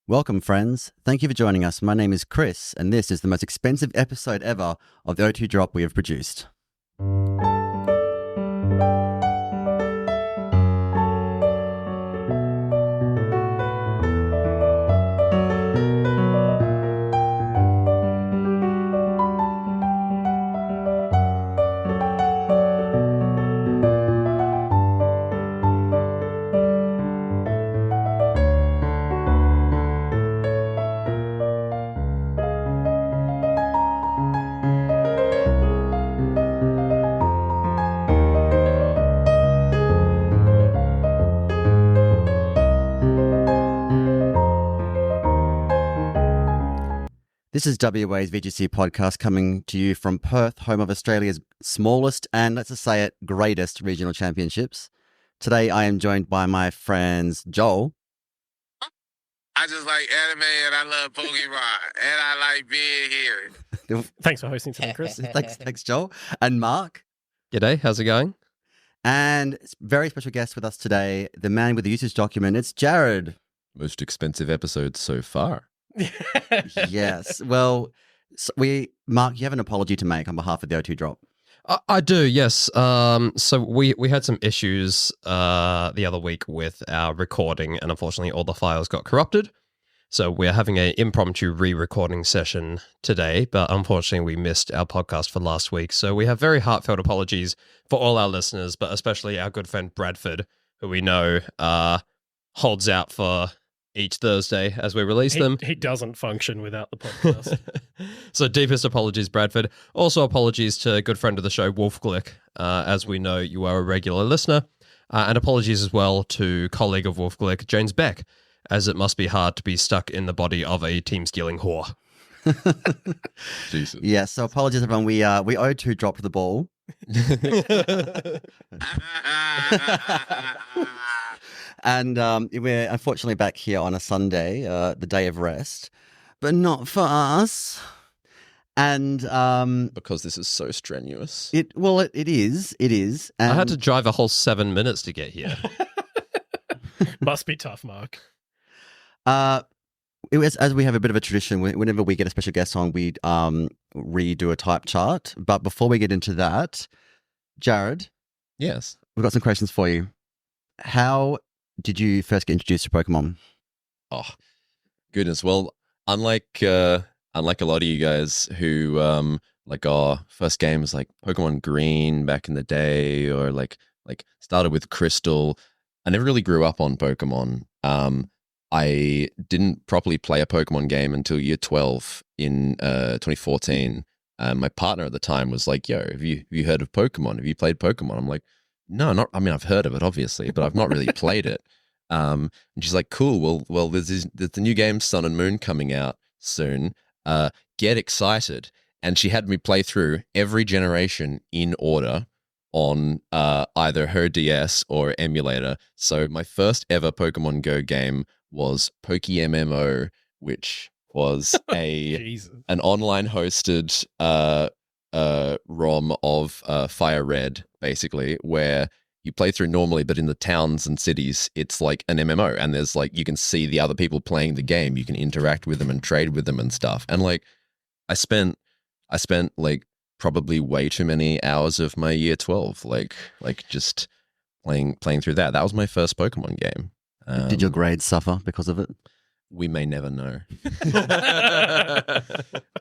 Welcome, friends. Thank you for joining us. My name is Chris, and this is the most expensive episode ever of the O2 Drop we have produced. This is WA's VGC podcast coming to you from Perth, home of Australia's smallest and, let's just say it, greatest regional championships. Today I am joined by my friends Joel. I just like anime and I love Pokemon and I like being here. Thanks for hosting today, Chris. Thanks, Joel. And Mark. G'day, how's it going? And very special guest with us today, the man with the usage document. It's Jared. Most expensive episode so far. Yes. Well, Mark, you have an apology to make on behalf of the O2 Drop. I do, yes. So we had some issues the other week with our recording, and unfortunately all the files got corrupted. So we're having an impromptu re-recording session today, but unfortunately we missed our podcast for last week. So we have very heartfelt apologies for all our listeners, but especially our good friend Bradford, who we know holds out for each Thursday as we release them. He doesn't function without the podcast. So deepest apologies, Bradford. Also apologies to a good friend of the show, Wolf Glick, as we know you are a regular listener. And apologies as well to colleague of Wolf Glick, James Beck, as it must be hard to be stuck in the body of a team-stealing whore. Jesus. Yeah, so apologies everyone. We O2 dropped the ball. And we're unfortunately back here on a Sunday, the day of rest, but not for us. And because this is so strenuous. It is. And I had to drive a whole 7 minutes to get here. Must be tough, Mark. It was, as we have a bit of a tradition, whenever we get a special guest on, we redo a type chart. But before we get into that, Jared, yes, we've got some questions for you. How did you first get introduced to Pokemon? Oh, goodness. Well, unlike a lot of you guys who like our first game was like Pokemon Green back in the day, or like started with Crystal. I never really grew up on Pokemon. I didn't properly play a Pokemon game until year 12 in 2014. My partner at the time was like, "Yo, have you heard of Pokemon? Have you played Pokemon?" I'm like, "No, not. I mean, I've heard of it, obviously, but I've not really played it." And she's like, "Cool. Well, there's the new game Sun and Moon coming out soon. Get excited!" And she had me play through every generation in order on either her DS or emulator. So my first ever Pokemon Go game was PokeMMO, which was an online hosted ROM of Fire Red, basically, where you play through normally, but in the towns and cities, it's like an MMO, and there's like, you can see the other people playing the game, you can interact with them and trade with them and stuff. And like, I spent like probably way too many hours of my year 12, like just playing through that. That was my first Pokemon game. Did your grades suffer because of it? We may never know.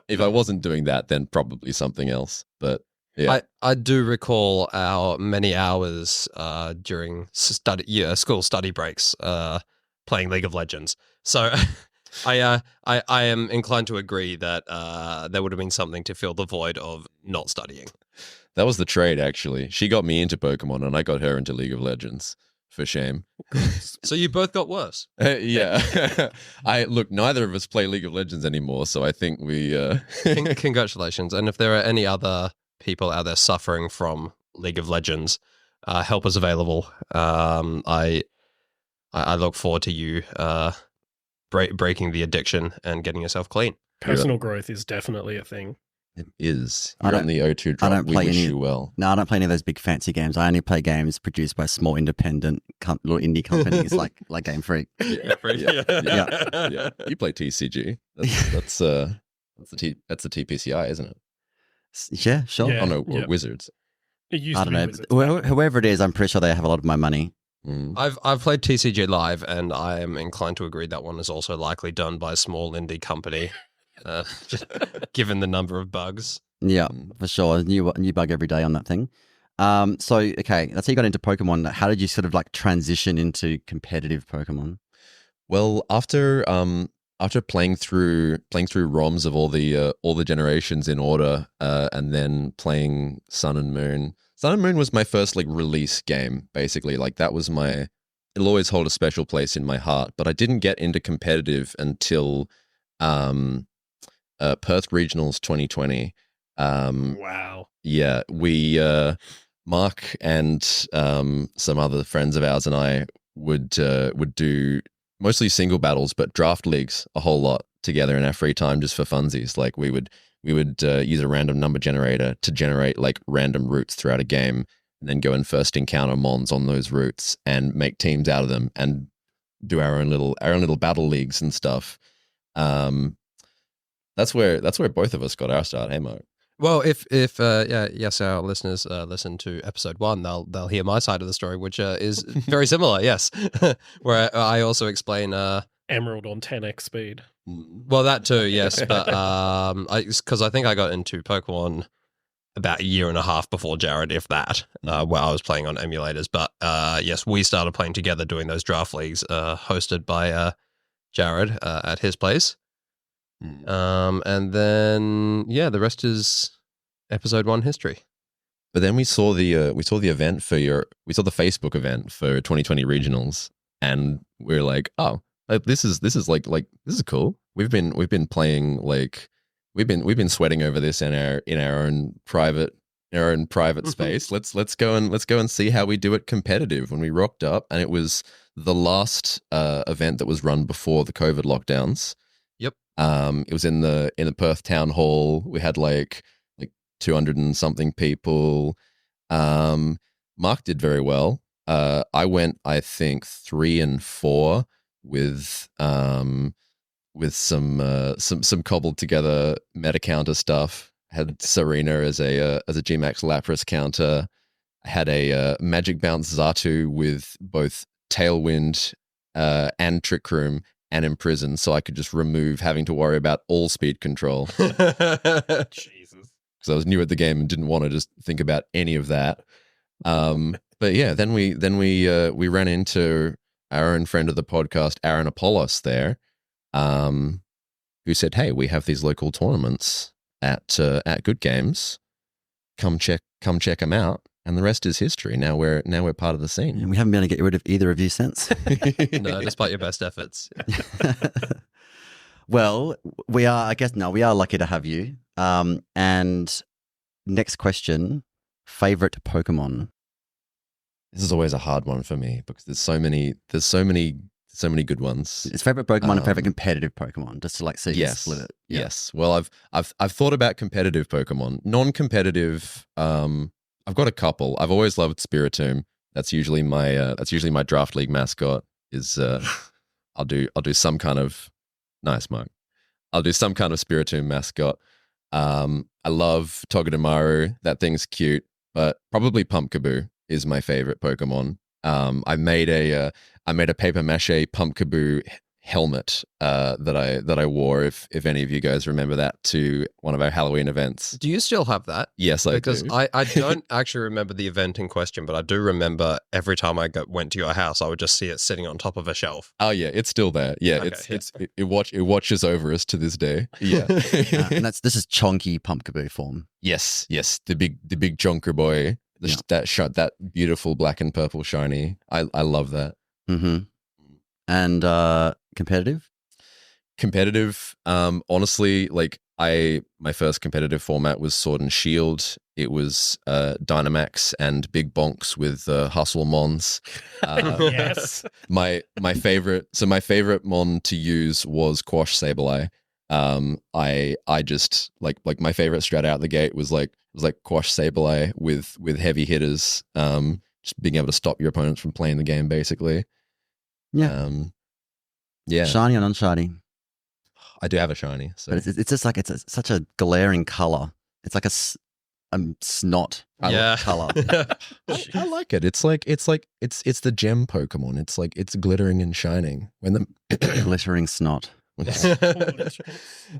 If I wasn't doing that, then probably something else. But yeah, I do recall our many hours during school study breaks playing League of Legends. So I am inclined to agree that there would have been something to fill the void of not studying. That was the trade, actually. She got me into Pokemon, and I got her into League of Legends. For shame. So you both got worse. Yeah. Look, neither of us play League of Legends anymore, so I think we... Congratulations. And if there are any other people out there suffering from League of Legends, help is available. I look forward to you breaking the addiction and getting yourself clean. Personal growth is definitely a thing. It is. I You're on don't- the O2 I drop. don't We play wish any- you well. No, I don't play any of those big fancy games. I only play games produced by small independent little indie companies like Game Freak. Yeah, Yeah. You play TCG. That's the TPCI, isn't it? Yeah, sure. Yeah. Oh no, or Yep. Wizards. It used I to don't be know. Wizards. Whoever it is, I'm pretty sure they have a lot of my money. Mm. I've played TCG Live, and I am inclined to agree that one is also likely done by a small indie company, given the number of bugs. Yeah, for sure. New bug every day on that thing. So okay, that's how you got into Pokemon. How did you sort of like transition into competitive Pokemon? Well, after playing through ROMs of all the generations in order, and then playing Sun and Moon. Sun and Moon was my first like release game, basically. Like that was it'll always hold a special place in my heart. But I didn't get into competitive until Perth Regionals 2020. Wow. Yeah, we Mark and some other friends of ours and I would do mostly single battles, but draft leagues a whole lot together in our free time just for funsies. Like we would use a random number generator to generate like random routes throughout a game, and then go and first encounter mons on those routes and make teams out of them and do our own little battle leagues and stuff. That's where both of us got our start. Hey, Mo. Well, if our listeners listen to episode 1, they'll hear my side of the story, which is very similar. Yes, where I also explain. Emerald on 10x speed. Well, that too, yes, but because I think I got into Pokemon about a year and a half before Jared, if that, where I was playing on emulators. But yes, we started playing together, doing those draft leagues, hosted by Jared at his place. And then the rest is episode 1 history. But then we saw the event we saw the Facebook event for 2020 regionals, and we are like, oh, this is cool. We've been playing like we've been sweating over this in our own private space. Let's go and see how we do it competitive. When we rocked up, and it was the last event that was run before the COVID lockdowns. Yep. It was in the Perth town hall. We had like 200 and something people. Mark did very well. I went, I think, 3 and 4 with some cobbled together meta counter stuff. Had Serena as a Gmax Lapras counter. I had a Magic Bounce Xatu with both Tailwind and Trick Room and Imprison, so I could just remove having to worry about all speed control. Jesus. Because I was new at the game and didn't want to just think about any of that. But yeah, then we ran into our own friend of the podcast, Aaron Apollos, there, who said, "Hey, we have these local tournaments at Good Games. Come check them out." And the rest is history. Now we're part of the scene. And we haven't been able to get rid of either of you since. No, despite your best efforts. Well, we are lucky to have you. And next question, favorite Pokemon? This is always a hard one for me because there's so many good ones. It's favorite Pokemon and favorite competitive Pokemon, just to like see you split it. Yeah. Yes. Well, I've thought about competitive Pokemon. Non-competitive, I've got a couple. I've always loved Spiritomb. That's usually my draft league mascot. Is I'll do some kind of nice Mark. I'll do some kind of Spiritomb mascot. I love Togedemaru. That thing's cute, but probably Pumpkaboo is my favorite Pokemon. I made a paper mache Pumpkaboo helmet that I wore. If any of you guys remember that, to one of our Halloween events. Do you still have that? Yes, I Because do. I don't actually remember the event in question, but I do remember every time I went to your house, I would just see it sitting on top of a shelf. Oh yeah, it's still there. Yeah, Okay, it watches over us to this day. Yeah, And this is chonky Pumpkaboo form. yes, the big jonker boy. That beautiful black and purple shiny. I love that. Mm-hmm. And competitive? Competitive, honestly, like my first competitive format was Sword and Shield. It was Dynamax and Big Bonks with Hustle Mons. Yes. My favorite mon to use was Quash Sableye. I just like my favorite strat out the gate was Quash Sableye with heavy hitters, just being able to stop your opponents from playing the game basically. Yeah. Yeah. Shiny or non-shiny? I do have a shiny, so But it's just like such a glaring color. It's like a snot color. I like it. It's the gem Pokemon. It's glittering and shining. When the Glittering snot.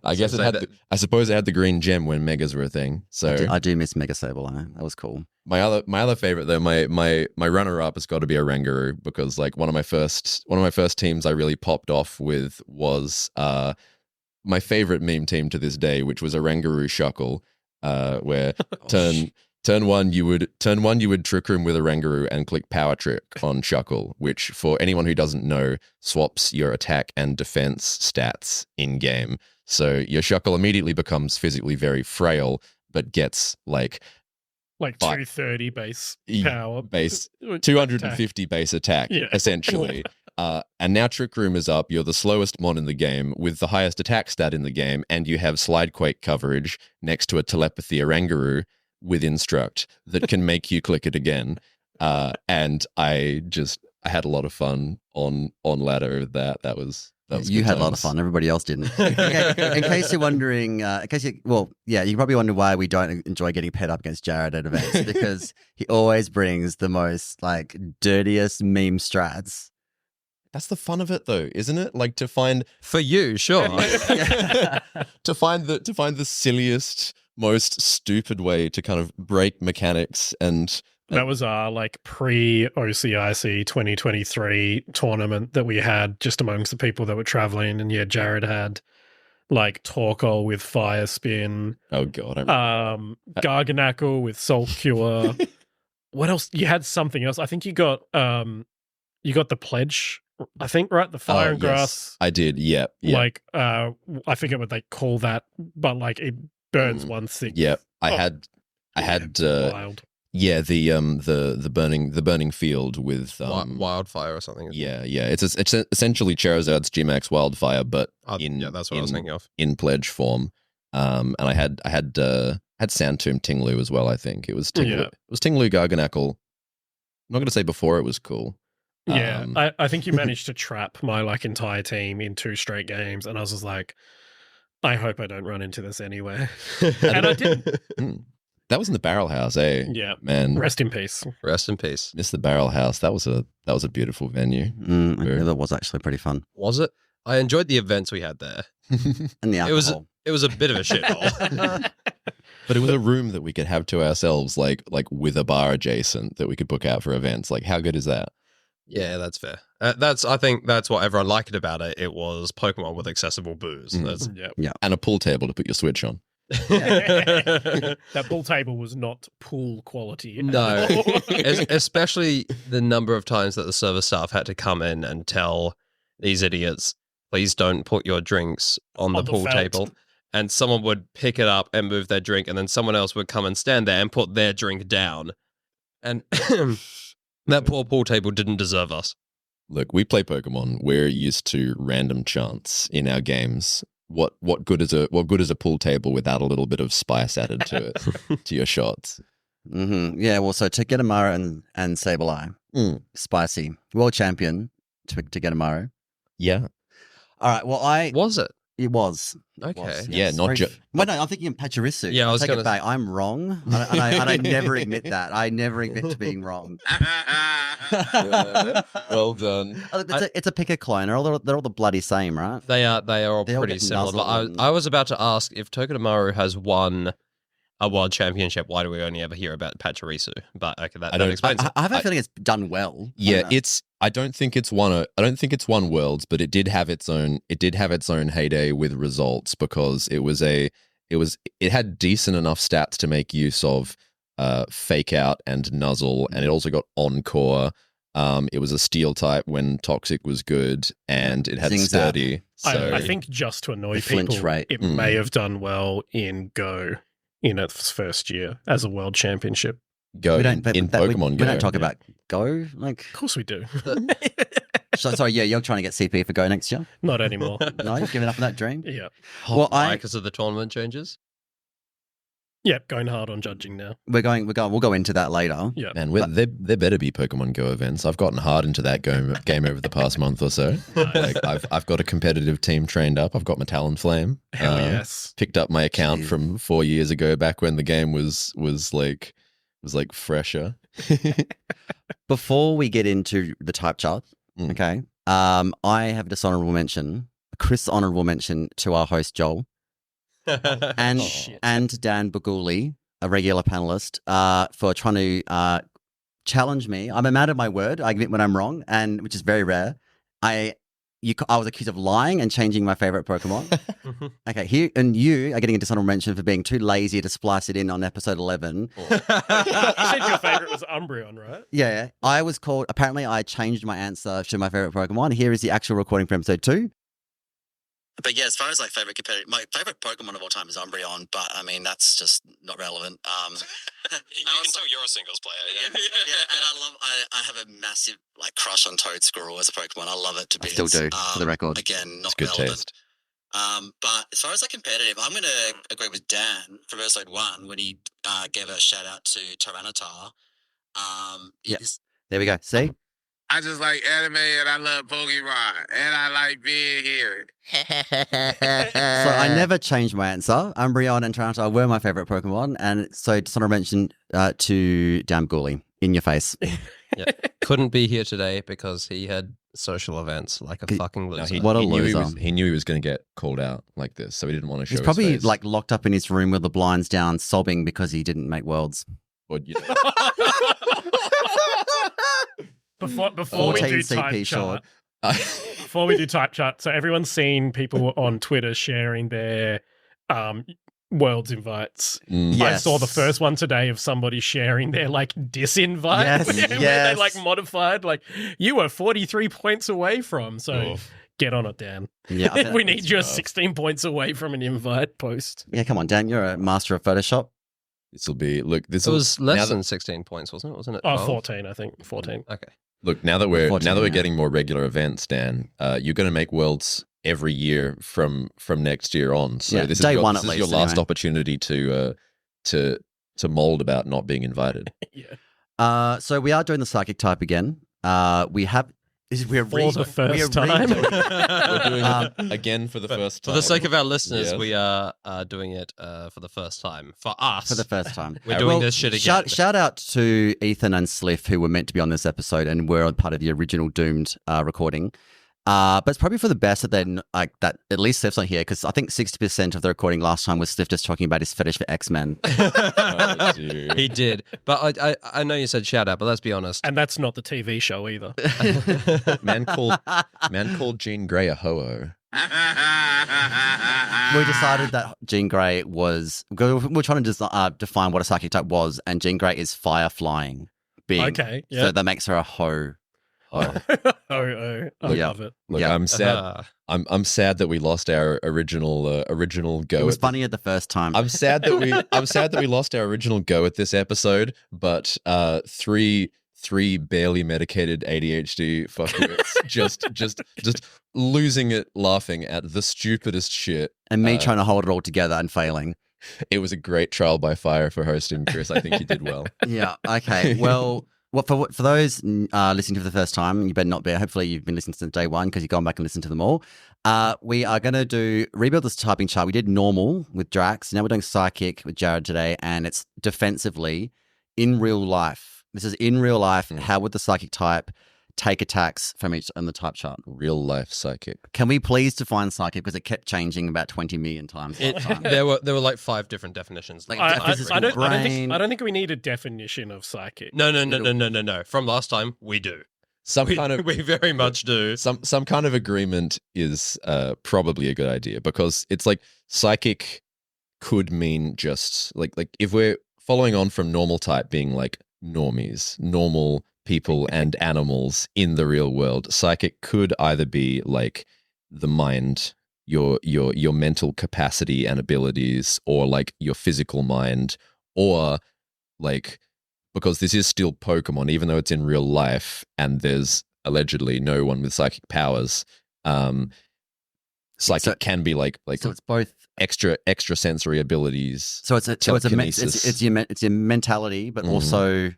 I guess I suppose it had the green gem when megas were a thing. So I do miss Mega Sableye. That was cool. my other favorite though, my runner up has got to be a Rangaroo, because like one of my first teams I really popped off with was my favorite meme team to this day, which was a Rangaroo Shuckle, where turn one you would Trick Room with a Rangaroo and click Power Trick on Shuckle, which for anyone who doesn't know swaps your attack and defense stats in game. So your Shuckle immediately becomes physically very frail, but gets like 230 base power, base 250 base attack, essentially. And now Trick Room is up. You're the slowest mon in the game with the highest attack stat in the game, and you have Slide Quake coverage next to a Telepathy Oranguru with Instruct that can make you click it again. And I had a lot of fun on ladder with that. That was you had a lot of fun. Everybody else didn't. Okay, in case you're wondering, you probably wonder why we don't enjoy getting paired up against Jared at events, because he always brings the most like dirtiest meme strats. That's the fun of it, though, isn't it? Like to find for you, sure, to find the silliest, most stupid way to kind of break mechanics. And that was our like pre-OCIC 2023 tournament that we had just amongst the people that were traveling. And yeah, Jared had like Torkoal with Fire Spin. Oh god, Garganacl with Salt Cure. What else? You had something else. I think you got the Pledge. I think, right? The Fire and Grass. I did. Yeah. Like, I forget what they call that, but like it burns 1/6. Yeah. I had wild. Yeah, the burning field with Wildfire or something. Yeah. It's essentially Charizard's G-Max Wildfire, but that's what I was thinking of in Pledge form. And I had Sandtomb Tinglu as well. I think it was Tinglu. Yeah. It was Tinglu Garganacl. I'm not going to say before it was cool. Yeah, I think you managed to trap my like entire team in 2 straight games, and I was just like, I hope I don't run into this anywhere. And I didn't. That was in the Barrel House, eh? Yeah, man. Rest in peace. Rest in peace. Miss the Barrel House. That was a beautiful venue. That was actually pretty fun. Was it? I enjoyed the events we had there. And the alcohol. It was a bit of a shithole. But it was a room that we could have to ourselves, like with a bar adjacent that we could book out for events. Like, how good is that? Yeah, that's fair. I think that's what everyone liked about it. It was Pokemon with accessible booze. Yeah, and a pool table to put your Switch on. That pool table was not pool quality. No, especially the number of times that the service staff had to come in and tell these idiots, please don't put your drinks on the pool table. And someone would pick it up and move their drink, and then someone else would come and stand there and put their drink down. And that poor pool table didn't deserve us. Look, we play Pokemon. We're used to random chance in our games. What good is a pool table without a little bit of spice added to it, to your shots? Mm-hmm. Yeah, well, so Togedemaru and Sableye, spicy world champion Togedemaru. Yeah. All right. Well, was it? It was. Okay. Yes. Yeah, not just. Well, no, I'm thinking of Pachirisu. Yeah, I was going to say I'm wrong, and I never admit that. I never admit to being wrong. Well done. It's a picker clone. They're all the bloody same, right? They are all pretty get similar. nuzzled. I was about to ask if Togedemaru has won a world championship. Why do we only ever hear about Pachirisu? But okay, that explains it. I have a feeling it's done well. Yeah, I don't think it's won worlds, but it did have its own heyday with results, because it had decent enough stats to make use of Fake Out and Nuzzle, and it also got Encore. It was a steel type when Toxic was good, and it had Zing Sturdy. So I think just to annoy flinch people, rate. it may have done well in Go in its first year as a world championship. Go in Pokemon Go. We don't talk about Go. Like, Of course we do. Sorry, yeah, you're trying to get CP for Go next year? Not anymore. No, you've given up on that dream? Yeah. Well, because of the tournament changes. Yep, going hard on judging now. we'll go into that later. Yeah. Man, there better be Pokemon Go events. I've gotten hard into that game over the past month or so. Like I've got a competitive team trained up. I've got my Talonflame. Hell yes. Picked up my account from 4 years ago, back when the game was like fresher. Before we get into the type chart, okay, I have a dishonorable mention, Chris honorable mention to our host Joel. And Dan Baguli, a regular panelist, for trying to challenge me. I'm a man of my word. I admit when I'm wrong, and which is very rare. I was accused of lying and changing my favorite Pokemon. Okay, you are getting a dishonorable mention for being too lazy to splice it in on episode 11. You said your favorite was Umbreon, right? Yeah, I was called. Apparently, I changed my answer to my favorite Pokemon. Here is the actual recording for episode 2. But yeah, as far as like my favorite Pokemon of all time is Umbreon, but I mean that's just not relevant. You can tell you're a singles player. Yeah, and I have a massive like crush on Toedsquirrel as a Pokemon. I love it to I bits. still do, for the record. Again, not It's good relevant. taste. But as far as like competitive, I'm going to agree with Dan from episode 1 when he gave a shout out to Tyranitar. Yeah. There we go. See? I just like anime and I love Pokemon and I like being here. So I never changed my answer. Umbreon and Tyranitar were my favorite Pokemon, and so just want to mention to Dan Baguli, in your face. Yeah. Couldn't be here today because he had social events like a fucking loser. What a he loser. Knew he was going to get called out like this, so he didn't want to show He's probably his face. like locked up in his room with the blinds down, sobbing because he didn't make Worlds. But, you know, Before we 14 do CP type short. chart, before we do type chart, so everyone's seen people on Twitter sharing their Worlds invites. I Yes. saw the first one today of somebody sharing their like disinvite Yes, where they yes. like modified like you were 43 points away from. So Oof. get on it, Dan. Yeah, I think We that's need you rough. 16 points away from an invite post. Yeah, come on, Dan. You're a master of Photoshop. this will be It was less than 16 points, wasn't it? Wasn't it? Oh, 12? 14, I think. 14. Okay. Look, now that we're 14, yeah. getting more regular events, Dan, you're going to make Worlds every year from next year on. So Yeah, this day is one this at is your least, last anyway. opportunity to mold about not being invited. Yeah. So we are doing the psychic type again. We're For the first time. We're doing it again for the first For time. the sake of our listeners, Yes. we are doing it for the first time. For us, for the first time. we're doing this shit again. Shout out to Ethan and Sliff, who were meant to be on this episode and were part of the original Doomed recording. But it's probably for the best that they're like that. At least Sliff's not here because I think 60% of the recording last time was Sliff just talking about his fetish for X-Men. Oh, dude. He did. But I know you said shout out, but let's be honest. And that's not the TV show either. man called Jean Grey a ho-oh. We decided that Jean Grey was. We're trying to define what a psychic type was, and Jean Grey is fire flying being. Okay, yeah. So that makes her a hoe. I Yeah. love it. Look, Yeah. I'm sad. I'm sad that we lost our original go. It was at funnier the first time. I'm sad that we lost our original go at this episode, but three barely medicated ADHD fuckwits just losing it laughing at the stupidest shit. And me trying to hold it all together and failing. It was a great trial by fire for hosting, Chris. I think you did well. Yeah. Okay. Well, for those listening for the first time, you better not be. Hopefully, you've been listening since day one because you've gone back and listened to them all. We are going to rebuild this typing chart. We did normal with Drax. Now we're doing psychic with Jared today, and it's defensively in real life. This is in real life. How would the psychic type take attacks from each on the type chart? Real life psychic. Can we please define psychic because it kept changing about 20 million times last time? There were like 5 different definitions. Like, I physical brain. don't think we need a definition of psychic. No. From last time, we do. We very much do. Some kind of agreement is probably a good idea because it's like psychic could mean just like if we're following on from normal type being like normies, normal people and animals in the real world. Psychic could either be like the mind, your mental capacity and abilities, or like your physical mind, or like because this is still Pokemon, even though it's in real life and there's allegedly no one with psychic powers. Psychic can be like so it's both extra sensory abilities. So it's telekinesis. it's your mentality, but also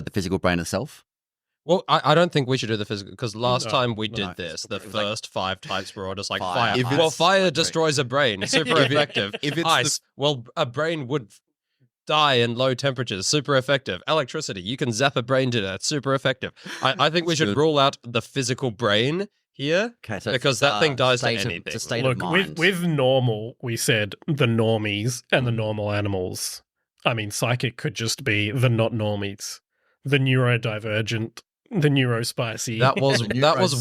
the physical brain itself. Well, I don't think we should do the physical, because last No, time we no, did this, it the was like first 5 types were all just like fire. fire. If Well, it's- fire destroys a brain. Super effective. If it's Ice, well, a brain would die in low temperatures. Super effective. Electricity, you can zap a brain to death. Super effective. I think we should rule out the physical brain here, Okay, so because that thing dies to state of- anything. It's a state Look, of mind. with normal, we said the normies and the normal animals. I mean, psychic could just be the not normies, the neurodivergent, the neurospicy. That was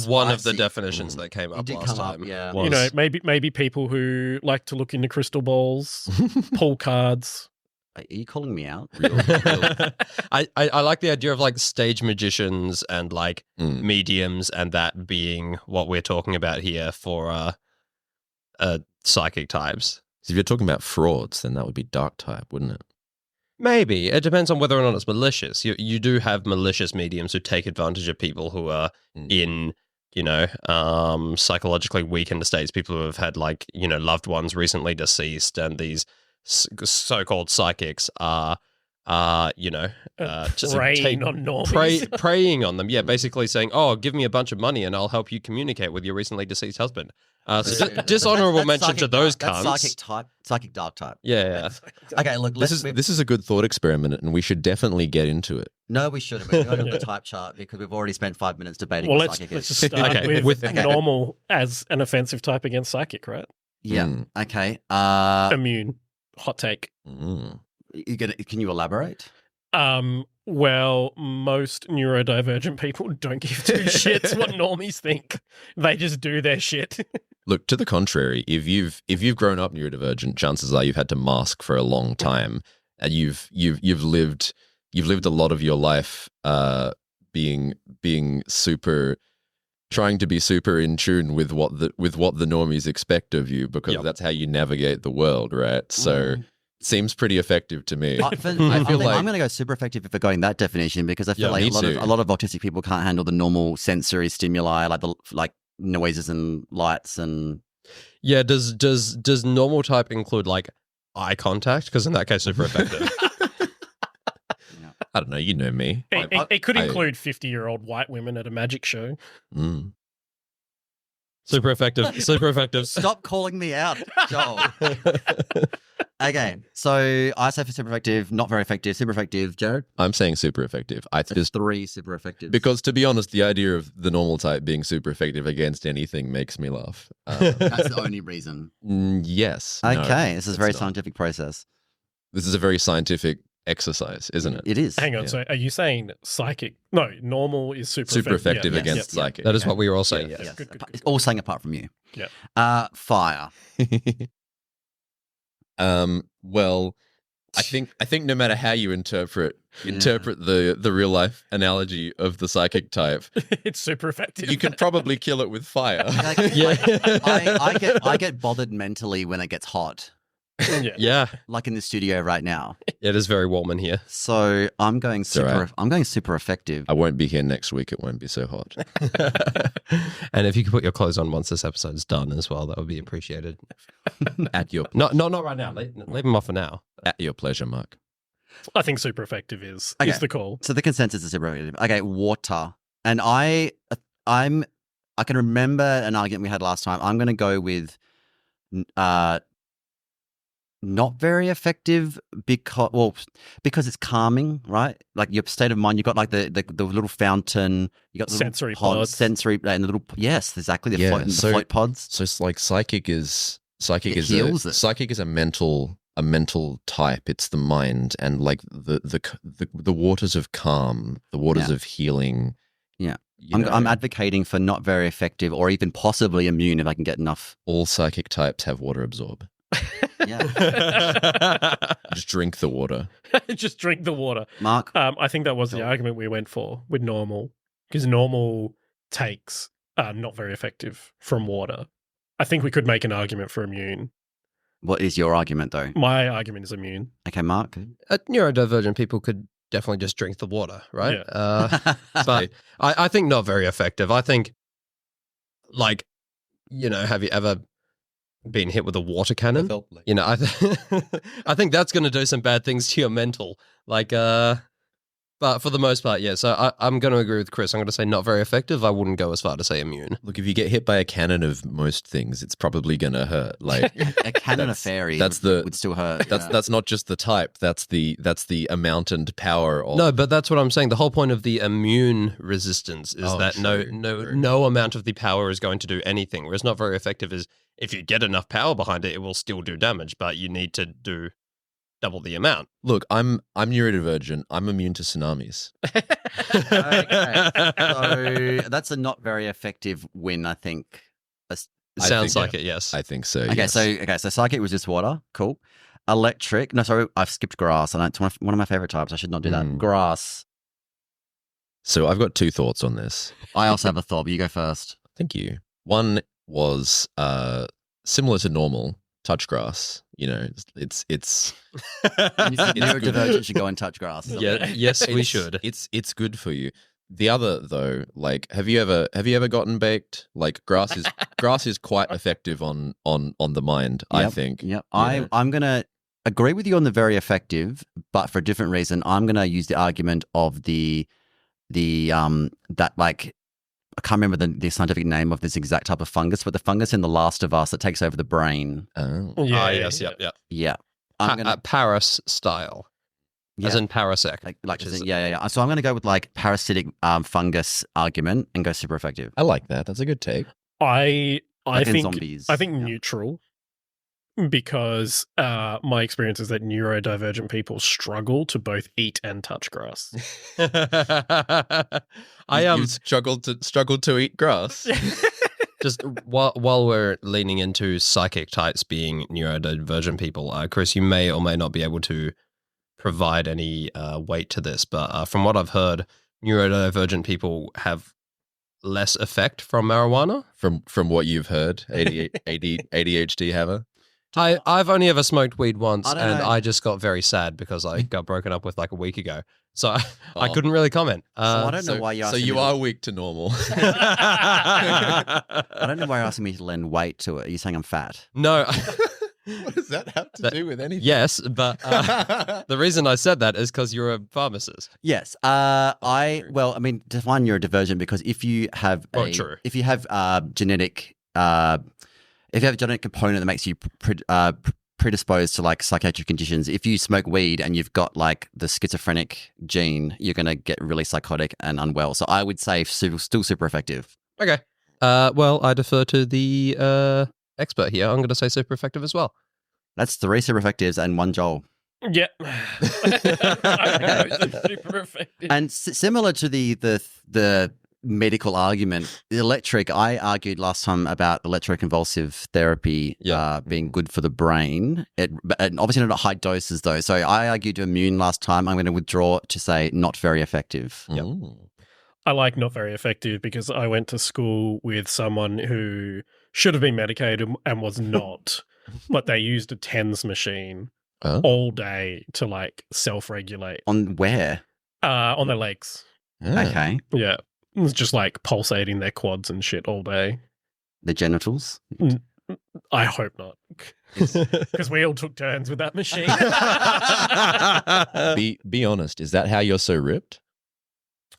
one of the Neurospicy. definitions that came It up did last come up, time. yeah. was- you know, maybe people who like to look into crystal balls, pull cards. Are you calling me out? I like the idea of like stage magicians and like Mm. mediums, and that being what we're talking about here for psychic types. So if you're talking about frauds, then that would be dark type, wouldn't it? Maybe it depends on whether or not it's malicious. You do have malicious mediums who take advantage of people who are in, you know, psychologically weakened states. People who have had like, you know, loved ones recently deceased, and these so-called psychics are you know, just Preying on normies. preying on them. Yeah, basically saying, "Oh, give me a bunch of money and I'll help you communicate with your recently deceased husband." So dishonorable That's mention psychic to those dark- cunts. That's psychic type, psychic dark type. Yeah. Okay, look, This is a good thought experiment, and we should definitely get into it. No, we shouldn't. We're going to the Yeah. type chart because we've already spent 5 minutes debating Well, what let's psychic let's is. just start Okay, with okay. normal as an offensive type against psychic, right? Yeah. Mm. Okay. Immune. Hot take. Mm. Can you elaborate? Well, most neurodivergent people don't give two shits what normies think. They just do their shit. Look, to the contrary, if you've grown up neurodivergent, chances are you've had to mask for a long time, and you've lived a lot of your life being super, trying to be super in tune with what the normies expect of you, because Yep. that's how you navigate the world, right? So seems pretty effective to me. I feel think like- I'm going to go super effective if we're going that definition, because I feel Yeah, like me a too. lot of autistic people can't handle the normal sensory stimuli, like noises and lights and. Yeah, does normal type include like eye contact? Because in that case, super effective. I don't know. You know me. It could I- include 50-year-old white women at a magic show. Mm. Super effective. Super effective. Stop calling me out, Joel. Okay, so I say for super effective, not very effective, super effective. Jared, I'm saying super effective. I there's just 3 super effective. because, to be honest, the idea of the normal type being super effective against anything makes me laugh. That's the only reason. Yes. No, Okay, this is a very it's not. scientific process. This is a very scientific exercise, isn't it? It is. Hang on, Yeah. so are you saying psychic? No, normal is super Super effective Yeah, against yeah, psychic. That is what we were all saying. Yeah. Yes. Good, good, good, It's all saying apart from you. Yeah. Fire. Well, I think no matter how you interpret the real life analogy of the psychic type, It's super effective. you can probably kill it with fire. Like, Yeah. I get bothered mentally when it gets hot, yeah. Yeah, like in the studio right now. it is very warm in here. So I'm going all right. super. I'm going super effective. I won't be here next week. It won't be so hot. And if you could put your clothes on once this episode's done as well, that would be appreciated. At your Not right now. Leave them off for now. at your pleasure, Mark. I think super effective is Okay. the call. So the consensus is super effective. Okay, water, and I can remember an argument we had last time. I'm going to go with not very effective because it's calming, right? Like your state of mind. You got like the little fountain. You got the little Sensory pods. sensory, and the little the exactly Yeah, the so- float pods. So it's like psychic is heals it. psychic is a mental type. It's the mind, and like the waters of calm, the waters Yeah. of healing. Yeah. You know, I'm advocating for not very effective or even possibly immune if I can get enough. all psychic types have water absorb. Yeah, Just drink the water. Just drink the water. Mark. I think that was the Cool. argument we went for with normal, because normal takes are not very effective from water. I think we could make an argument for immune. What is your argument though? My argument is immune. Okay, Mark. Neurodivergent people could definitely just drink the water, right? Yeah. But I think not very effective. I think, like, have you ever been hit with a water cannon? I think that's going to do some bad things to your mental. Like, but for the most part, yeah. So I'm going to agree with Chris. I'm going to say not very effective. I wouldn't go as far to say immune. Look, if you get hit by a cannon of most things, it's probably going to hurt. Like a cannon of fairy would still hurt. That's not just the type. That's the amount and power of. No, but that's what I'm saying. The whole point of the immune resistance is that no amount of the power is going to do anything. Whereas not very effective is if you get enough power behind it, it will still do damage, but you need to do double the amount. Look, I'm neurodivergent. I'm immune to tsunamis. Okay. So that's a not very effective win, I think. Sounds like it, yes. I think so. Okay, yes. so psychic was just water. Cool. Electric. No, sorry, I've skipped grass. And it's one of my favorite types. I should not do that. Grass. So I've got 2 thoughts on this. I also have a thought, but you go first. Thank you. One was similar to normal. Touch grass, it's neurodivergent should go and touch grass. Yeah, yes, we should. It's good for you. The other though, like, have you ever gotten baked? Like, grass is quite effective on the mind. Yep, I think. Yep. I'm gonna agree with you on the very effective, but for a different reason. I'm gonna use the argument of the that, like, I can't remember the scientific name of this exact type of fungus, but the fungus in The Last of Us that takes over the brain. Oh. Yes. Yeah. Paras style. As in parasect. Yeah. So I'm going to go with, like, parasitic fungus argument and go super effective. I like that. That's a good take. I think zombies. I think neutral, because my experience is that neurodivergent people struggle to both eat and touch grass. You struggled to eat grass. Just while we're leaning into psychic types being neurodivergent people, Chris, you may or may not be able to provide any weight to this, but from what I've heard, neurodivergent people have less effect from marijuana. From what you've heard, ADHD haver. I've only ever smoked weed once, and I just got very sad because I got broken up with like a week ago. So I couldn't really comment. So I don't know why you're asking So you are weak to normal. I don't know why you're asking me to lend weight to it. Are you saying I'm fat? No. What does that have to do with anything? Yes, but the reason I said that is because you're a pharmacist. Yes. Define neurodivergent, because if you have a genetic component that makes you predisposed to, like, psychiatric conditions, if you smoke weed and you've got, like, the schizophrenic gene, you're going to get really psychotic and unwell. So I would say still super effective. Okay. Well, I defer to the expert here. I'm going to say super effective as well. That's 3 super effectives and 1 Joel. Yeah. Super effective. And similar to the medical argument, the electric, I argued last time about electroconvulsive therapy being good for the brain. And obviously not at high doses, though. So I argued immune last time. I'm going to withdraw to say not very effective. Yep. I like not very effective because I went to school with someone who should have been medicated and was not, but they used a TENS machine all day to, like, self-regulate. On where? On their legs. Okay. Yeah. It was just, like, pulsating their quads and shit all day. The genitals? I hope not. Because we all took turns with that machine. Be honest. Is that how you're so ripped?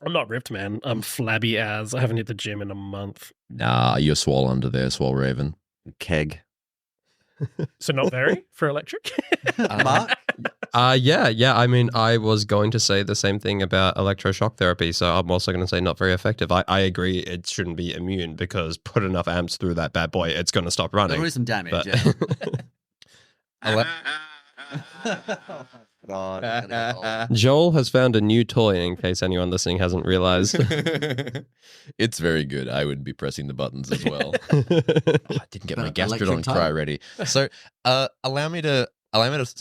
I'm not ripped, man. I'm flabby as. I haven't hit the gym in a month. Nah, you're swole under there, swole raven. Keg. So not very for electric? Mark? Yeah. I mean, I was going to say the same thing about electroshock therapy, so I'm also going to say not very effective. I agree it shouldn't be immune, because put enough amps through that bad boy, it's going to stop running. There is some damage, but... yeah. Joel has found a new toy, in case anyone listening hasn't realized. It's very good. I would be pressing the buttons as well. I didn't get my Gastrodon cry ready. So allow me to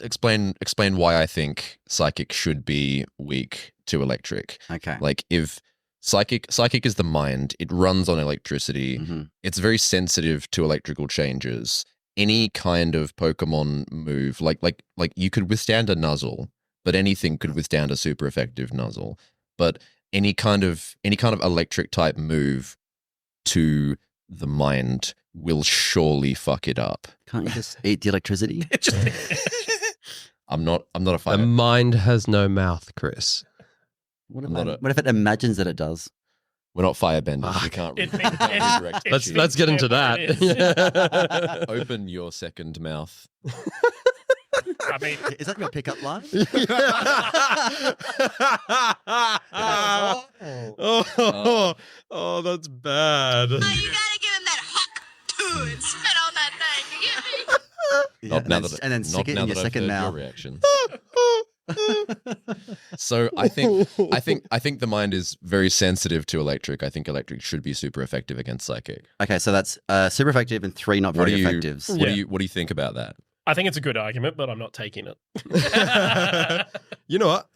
explain why I think psychic should be weak to electric. Okay. Like, if psychic is the mind, it runs on electricity. Mm-hmm. It's very sensitive to electrical changes. Any kind of Pokemon move, like you could withstand a nuzzle, but anything could withstand a super effective nuzzle. But any kind of electric type move to the mind will surely fuck it up. Can't you just eat the electricity? I'm not a The fighter. mind has no mouth, Chris. What Not if, what if it imagines that it does? We're not firebenders. We Fuck. can't It- redirect it- chi. Let's get into that. It is. Open your second mouth. I mean, Is that your pickup line? oh, that's bad. You gotta give him that hook too and spit on that thing. You get me? Yeah, Not and, now then, that, and then not stick it now in your that I've second heard your mouth. reaction. So I think the mind is very sensitive to electric. I think electric should be super effective against psychic. Okay, so that's super effective and 3 not very effectives. What do you think about that? I think it's a good argument, but I'm not taking it. You know what?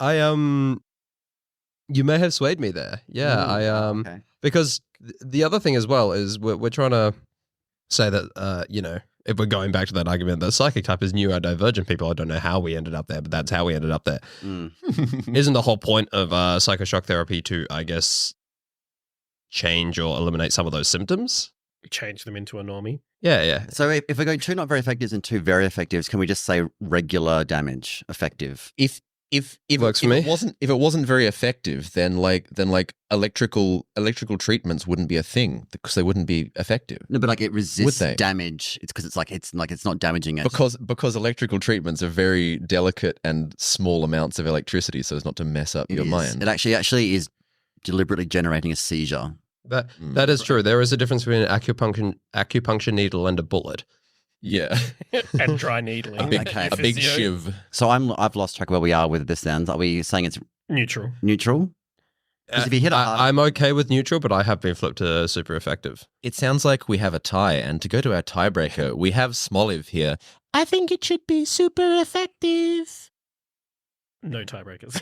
You may have swayed me there. Yeah, Okay. because the other thing as well is we're trying to say that if we're going back to that argument that psychic type is neurodivergent people, I don't know how we ended up there, but that's how we ended up there. Isn't the whole point of psychoshock therapy to, I guess, change or eliminate some of those symptoms? Change them into a normie. Yeah. So if we're going 2 not very effectives and 2 very effectives, can we just say regular damage effective? If Works for me. If it wasn't very effective, then electrical treatments wouldn't be a thing because they wouldn't be effective. No, but like it resists they? damage. It's because it's not damaging it. Because electrical treatments are very delicate and small amounts of electricity, so as not to mess up your mind. It actually is deliberately generating a seizure. That is true. There is a difference between an acupuncture needle and a bullet. Yeah, And dry needling. a big Physio. shiv. So I've lost track of where we are with this then. Are we saying it's Neutral. neutral? 'Cause if you hit a hard- I'm okay with neutral, but I have been flipped to super effective. It sounds like we have a tie, and to go to our tiebreaker, we have Smoliv here. I think it should be super effective. No tiebreakers.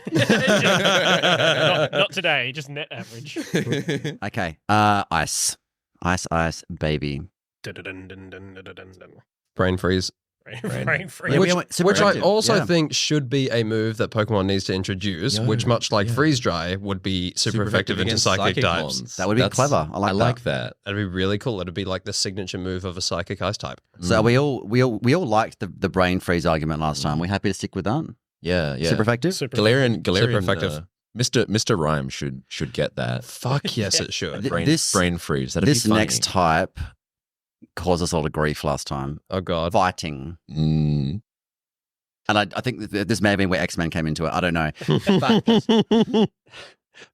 not today, just net average. Okay. Ice, baby. Brain freeze. Brain freeze. Yeah, which super which I effective. also Yeah. think should be a move that Pokemon needs to introduce, which much like freeze dry would be super effective into against psychic types. mons. That would be clever. I like that. That'd be really cool. It'd be like the signature move of a psychic ice type. So we all liked the brain freeze argument last time. We're happy to stick with that. Yeah. Super effective. Galarian, Super effective. Mr. Rhyme should get that. Fuck yes, it should. Brain freeze. That'd This be funny. next type caused us all to grief last time. Oh god. Fighting. Mm. And I think this may have been where X-Men came into it. I don't know.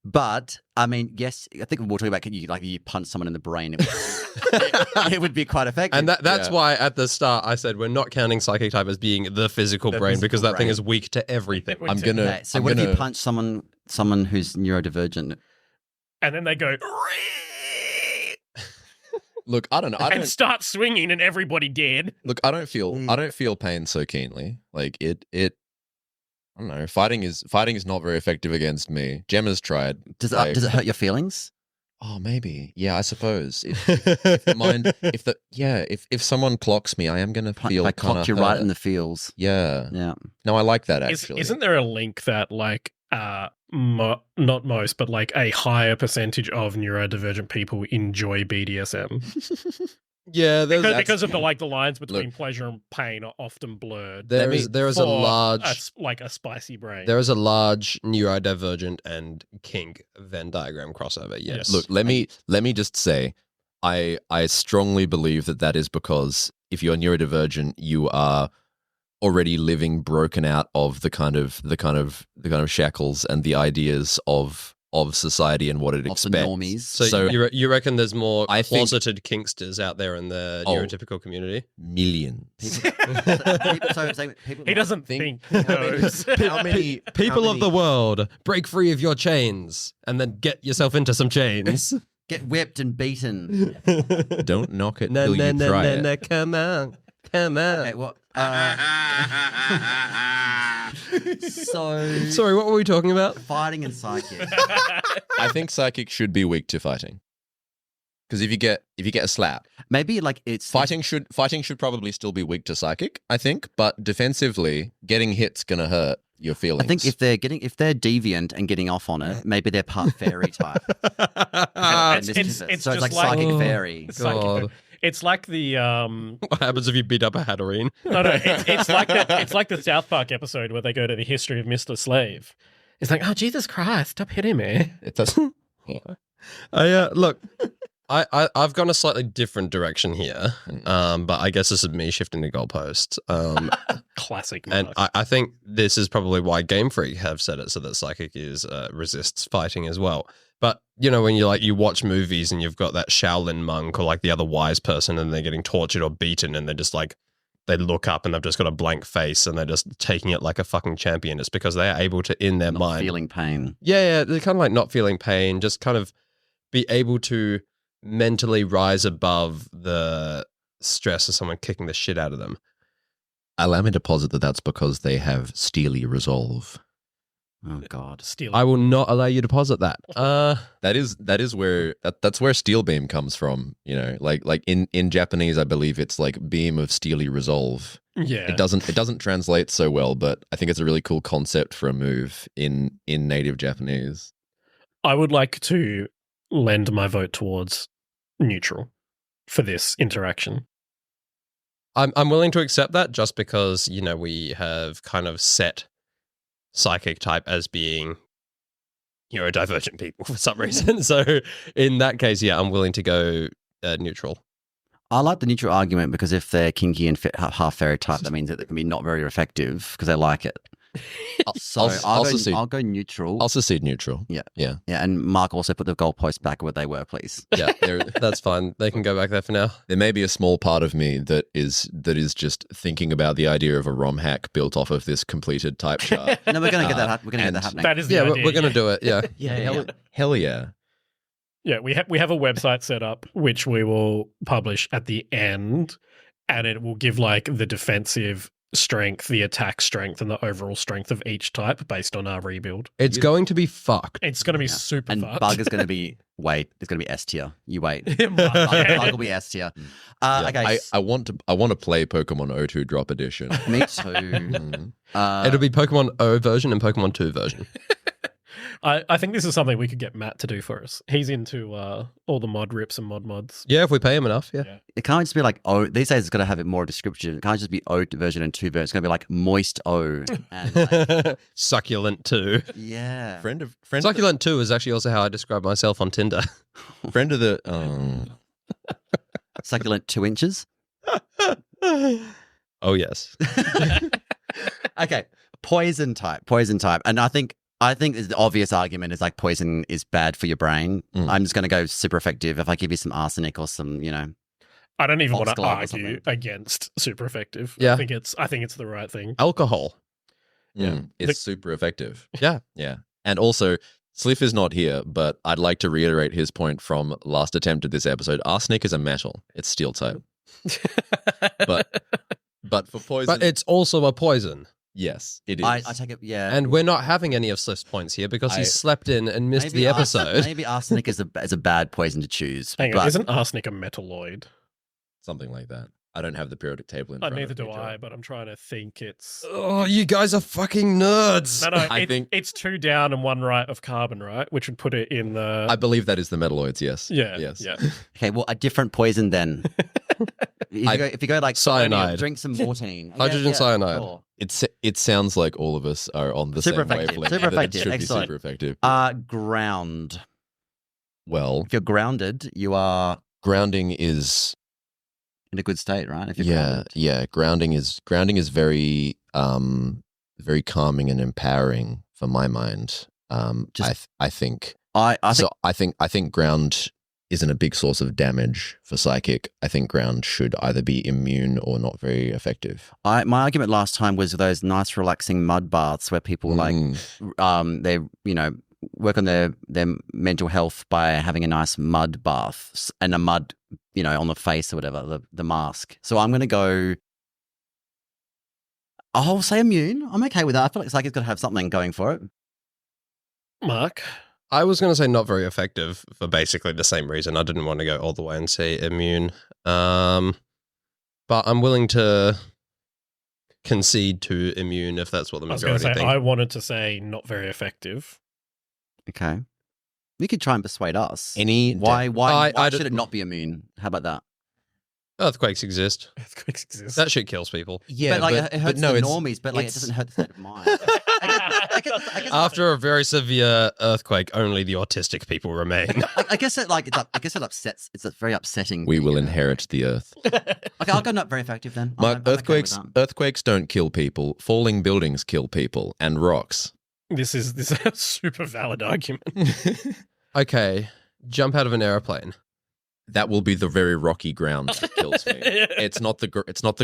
But I mean, yes, I think we're talking about you punch someone in the brain. It would be quite effective. And that's why at the start I said we're not counting psychic type as being the physical brain because that thing is weak to everything. I'm gonna. Okay, so what if you punch someone who's neurodivergent? And then they go Look, I don't know. and start swinging, and everybody dead. Look, I don't feel pain so keenly. Like it. I don't know. Fighting is not very effective against me. Gemma's tried. Does it hurt your feelings? Oh, maybe. Yeah, I suppose. If someone clocks me, I am gonna feel I kind clocked of you right in the feels. Yeah. Yeah. No, I like that actually. Isn't there a link that not most, but like a higher percentage of neurodivergent people enjoy BDSM Yeah, because of the lines between pleasure and pain are often blurred. there is a large a spicy brain. there is a large neurodivergent and kink Venn diagram crossover. Yes. Look, let me just say, I strongly believe that is because if you're neurodivergent, you are already living broken out of the kind of shackles and the ideas of society and what it Of the expects. normies. So you reckon there's more I think- closeted kinksters out there in the neurotypical community? Millions. He doesn't think. How many People of the world, break free of your chains and then get yourself into some chains. Get whipped and beaten. Don't knock it till you try it. Come on. Okay, what? So Sorry, what were we talking about? fighting and psychic. I think psychic should be weak to fighting. Because if you get a slap, Maybe like it's fighting should probably still be weak to psychic, I think. But defensively, getting hit's gonna hurt your feelings. I think if they're deviant and getting off on it, maybe they're part fairy type. It's So it's like just psychic fairy. God. It's like the What happens if you beat up a Hatterene? no, it's like the South Park episode where they go to the history of Mr. Slave. It's like, oh Jesus Christ, stop hitting me. Look, I've gone a slightly different direction here, but I guess this is me shifting the goalposts. Classic. And Mark. I think this is probably why Game Freak have set it so that psychic resists fighting as well. But you know, when you watch movies and you've got that Shaolin monk or like the other wise person, and they're getting tortured or beaten, and they're just like they look up and they've just got a blank face and they're just taking it like a fucking champion. It's because they are able to, in their Not mind, feeling pain. yeah, they're kind of like not feeling pain, just kind of be able to mentally rise above the stress of someone kicking the shit out of them. Allow me to posit that that's because they have steely resolve. Oh God. Steal. I will not allow you to posit that. That's where steel beam comes from. You know, like in Japanese, I believe it's like beam of steely resolve. Yeah. It doesn't translate so well, but I think it's a really cool concept for a move in native Japanese. I would like to lend my vote towards neutral for this interaction. I'm willing to accept that just because, you know, we have kind of set psychic type as being neurodivergent people for some reason. So in that case, yeah, I'm willing to go neutral. I like the neutral argument because if they're kinky and half fairy type, that means that they can be not very effective because they like it. So I'll go neutral. I'll secede neutral. Yeah, and Mark also put the goalposts back where they were, please. Yeah, That's fine. They can go back there for now. there may be a small part of me that is just thinking about the idea of a ROM hack built off of this completed type chart. No, we're gonna get that. We're gonna get that happening. That is the Yeah, idea. we're going to do it. Yeah. Hell yeah. Yeah, we have a website set up which we will publish at the end, and it will give like the defensive strength, the attack strength, and the overall strength of each type based on our rebuild. It's going to be fucked. It's going to be super And fucked. Bug is going to be it's going to be S tier. You wait. Bug. Bug will be S tier. Yeah, Okay, I want to play Pokemon O2 Drop Edition. me too. It'll be Pokemon O version and Pokemon 2 version. I think this is something we could get Matt to do for us. He's into all the mod rips and mods. Yeah, if we pay him enough. Yeah. It can't just be like these days it's got to have it more description. It can't just be O version and 2 version. It's going to be like moist O. And like, Succulent 2. yeah. friend Succulent 2 is actually also how I describe myself on Tinder. friend of the Succulent 2 inches. Oh, yes. Okay. Poison type. And I think the obvious argument is like poison is bad for your brain. I'm just going to go super effective. If I give you some arsenic or some, I don't even want to Foxglove or argue something. against super effective. Yeah. I think it's the right thing. Alcohol. it's super effective. Yeah. Yeah. And also, Sliff is not here, but I'd like to reiterate his point from last attempt at this episode. Arsenic is a metal. It's steel type. But for poison, But it's also a poison. yes, it is. I take it, yeah. And we're not having any of Sliff's points here because he slept in and missed the episode. Maybe arsenic is a bad poison to choose. Hang but on, isn't arsenic a metalloid? Something like that. I don't have the periodic table in front Neither of me. do Joe. I, but I'm trying to think it's... Oh, you guys are fucking nerds. No, I think- it's 2 down and 1 right of carbon, right? Which would put it in the... I believe that is the metalloids, yes. Yeah, Yes. yeah. okay, well, a different poison then. If you go like Cyanide. drink some morphine. Hydrogen cyanide. Sure. It sounds like all of us are on the Super same effective, wavelength. super that it effective, should excellent. be super effective. Ground. Well, If you're grounded, you are grounding is in a good state, right? If you're grounded. yeah. Grounding is very very calming and empowering for my mind. I think I think so. I think ground isn't a big source of damage for psychic. I think ground should either be immune or not very effective. my argument last time was those nice relaxing mud baths where people they work on their mental health by having a nice mud bath and a mud on the face or whatever, the mask. So I'm going to go, I'll say immune. I'm okay with that. I feel like psychic's got to have something going for it. Mark, I was going to say not very effective for basically the same reason. I didn't want to go all the way and say immune. But I'm willing to concede to immune if that's what the I was going to majority say, think. I wanted to say not very effective. Okay. You could try and persuade us. Any Why I should don't- it not be immune? How about that? Earthquakes exist. Earthquakes exist. That shit kills people. Yeah, but like it hurts no, the it's normies, but like it it's- doesn't hurt the state of mind. I guess After a very severe earthquake, only the autistic people remain. I guess it like I guess it upsets. It's a very upsetting. we thing, will you know? inherit the earth. Okay, I'll go not very effective then. Mark, I'm okay with earthquakes that. earthquakes don't kill people. Falling buildings kill people, and rocks. This is a super valid argument. Okay, jump out of an airplane. That will be the very rocky ground that kills me. It's not the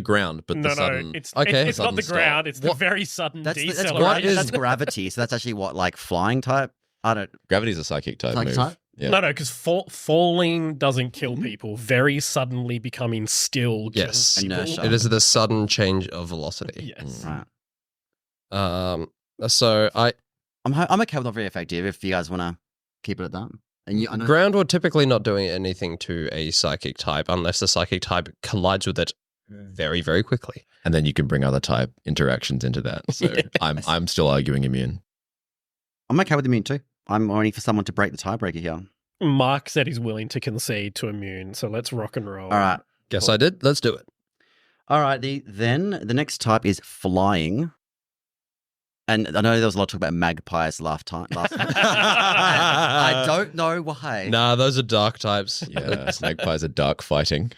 ground, but the sudden. it's Okay. it's not Sudden the stop. ground. It's the What- very sudden That's deceleration. that's gravity. So that's actually what like flying type. I don't. Gravity's a psychic type Psychic move. type? Yeah. No, because falling doesn't kill people. Very suddenly becoming still kills Yes. people. Inertia. It is the sudden change of velocity. Yes. Right. So I'm okay with not very effective. If you guys want to keep it at that. And I know ground would typically not doing anything to a psychic type unless the psychic type collides with it very, very quickly. And then you can bring other type interactions into that. So I'm still arguing immune. I'm okay with immune too. I'm waiting for someone to break the tiebreaker here. Mark said he's willing to concede to immune, so let's rock and roll. All right. Guess I did. Let's do it. All right. Then the next type is flying. And I know there was a lot of talk about magpies last time. I don't know why. Nah, those are dark types. Yeah, magpies are dark fighting.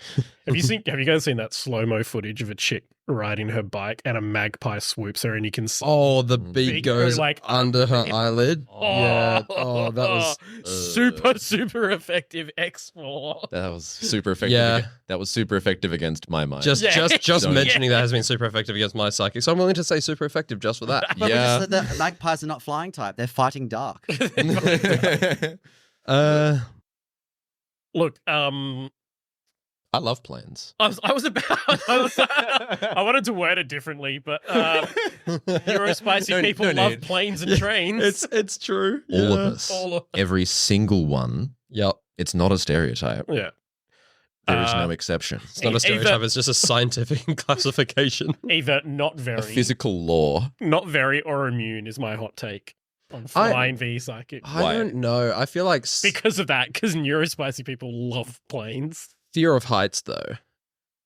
Have you guys seen that slow-mo footage of a chick riding her bike and a magpie swoops her and you can see Oh, the Big beak goes like- under her eyelid. Oh, Yeah. Oh, that was super effective X4. That was super effective. Yeah. That was super effective against my mind. just Yeah. just Don't- mentioning that has been super effective against my psychic. So I'm willing to say super effective just for that. But Yeah. the magpies are not flying type. They're fighting dark. Look, I love planes. I wanted to word it differently, but Eurospicy people no love need. planes and trains. It's true. All of us. All of- Every single one. Yep. It's not a stereotype. Yeah. There is no exception. It's not a stereotype, it's just a scientific classification. Either not A very, physical law. not very, or immune is my hot take on flying v psychic. I Why? don't know. I feel like Because of that, because Neurospicy people love planes. fear of heights, though.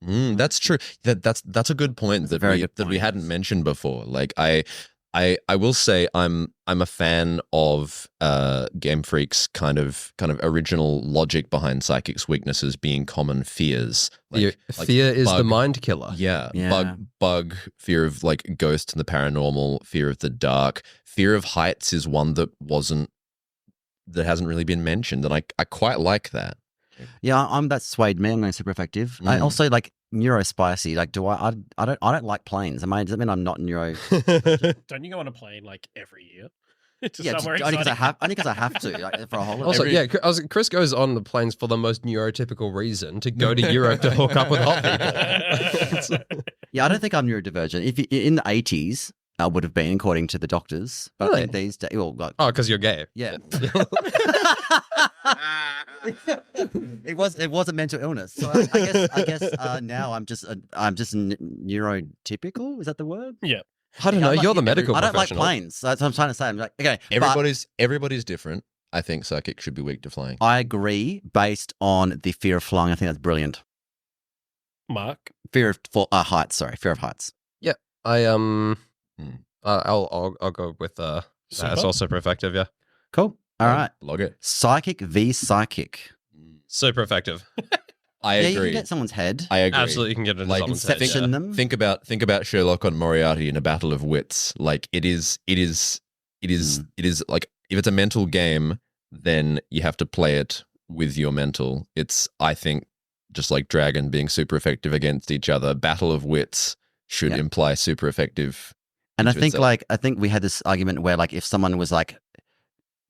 That's true. That's a good point That's a that very we good that we point. hadn't mentioned before. Like I will say I'm a fan of Game Freak's kind of original logic behind psychics' weaknesses being common fears. Fear is the bug. mind killer. Yeah, Yeah. bug, fear of like ghosts and the paranormal, fear of the dark, fear of heights is one that hasn't really been mentioned, and I quite like that. Yeah, that swayed me. I'm going super effective. I Mm. also like neurospicy. Like, I don't like planes. Does that mean I'm not neuro? Don't you go on a plane like every year? To Yeah, somewhere only because exotic? I have to, like, for a holiday. Also, yeah, Chris goes on the planes for the most neurotypical reason to go to Europe to hook up with hot people. Yeah, I don't think I'm neurodivergent. If in the 80s, I would have been, according to the doctors. But I think these days, well, like, Oh, because you're gay. yeah, it was a mental illness. So I guess now I'm just neurotypical. Is that the word? Yeah. I don't know. I'm not- You're the medical I don't like professional. planes. That's what I'm trying to say. I'm like, okay, but Everybody's different. I think psychic should be weak to flying. I agree based on the fear of flying. I think that's brilliant. Mark, Fear of heights. Sorry, fear of heights. I'll go with that's Super? also super effective. Yeah, Cool. All right. Log it. Psychic v psychic. super effective. I Yeah, you agree. can get someone's head. I agree. Absolutely, you can get it. Like, Inception them. Think about Sherlock on Moriarty in a battle of wits. Like it is like if it's a mental game, then you have to play it with your mental. It's I think just like Dragon being super effective against each other. Battle of wits should Yeah. imply super effective. And I into think itself. I think we had this argument where like if someone was like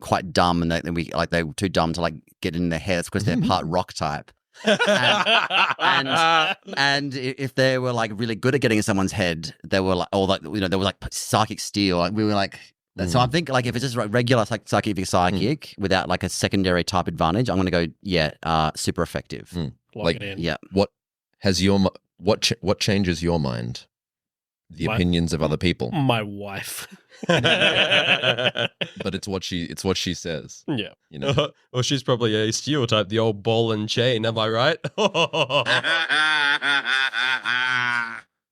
quite dumb and they were too dumb to like get in their heads because they're part rock type. And if they were like really good at getting in someone's head, they were like, or like, there was like psychic steel. Like we were like, So I think like if it's just regular psychic without like a secondary type advantage, I'm going to go super effective. Lock it in. Yeah. What changes your mind? The opinions of other people. My wife. But it's what she says. Yeah. You know. Well, she's probably a stereotype, the old ball and chain. Am I right?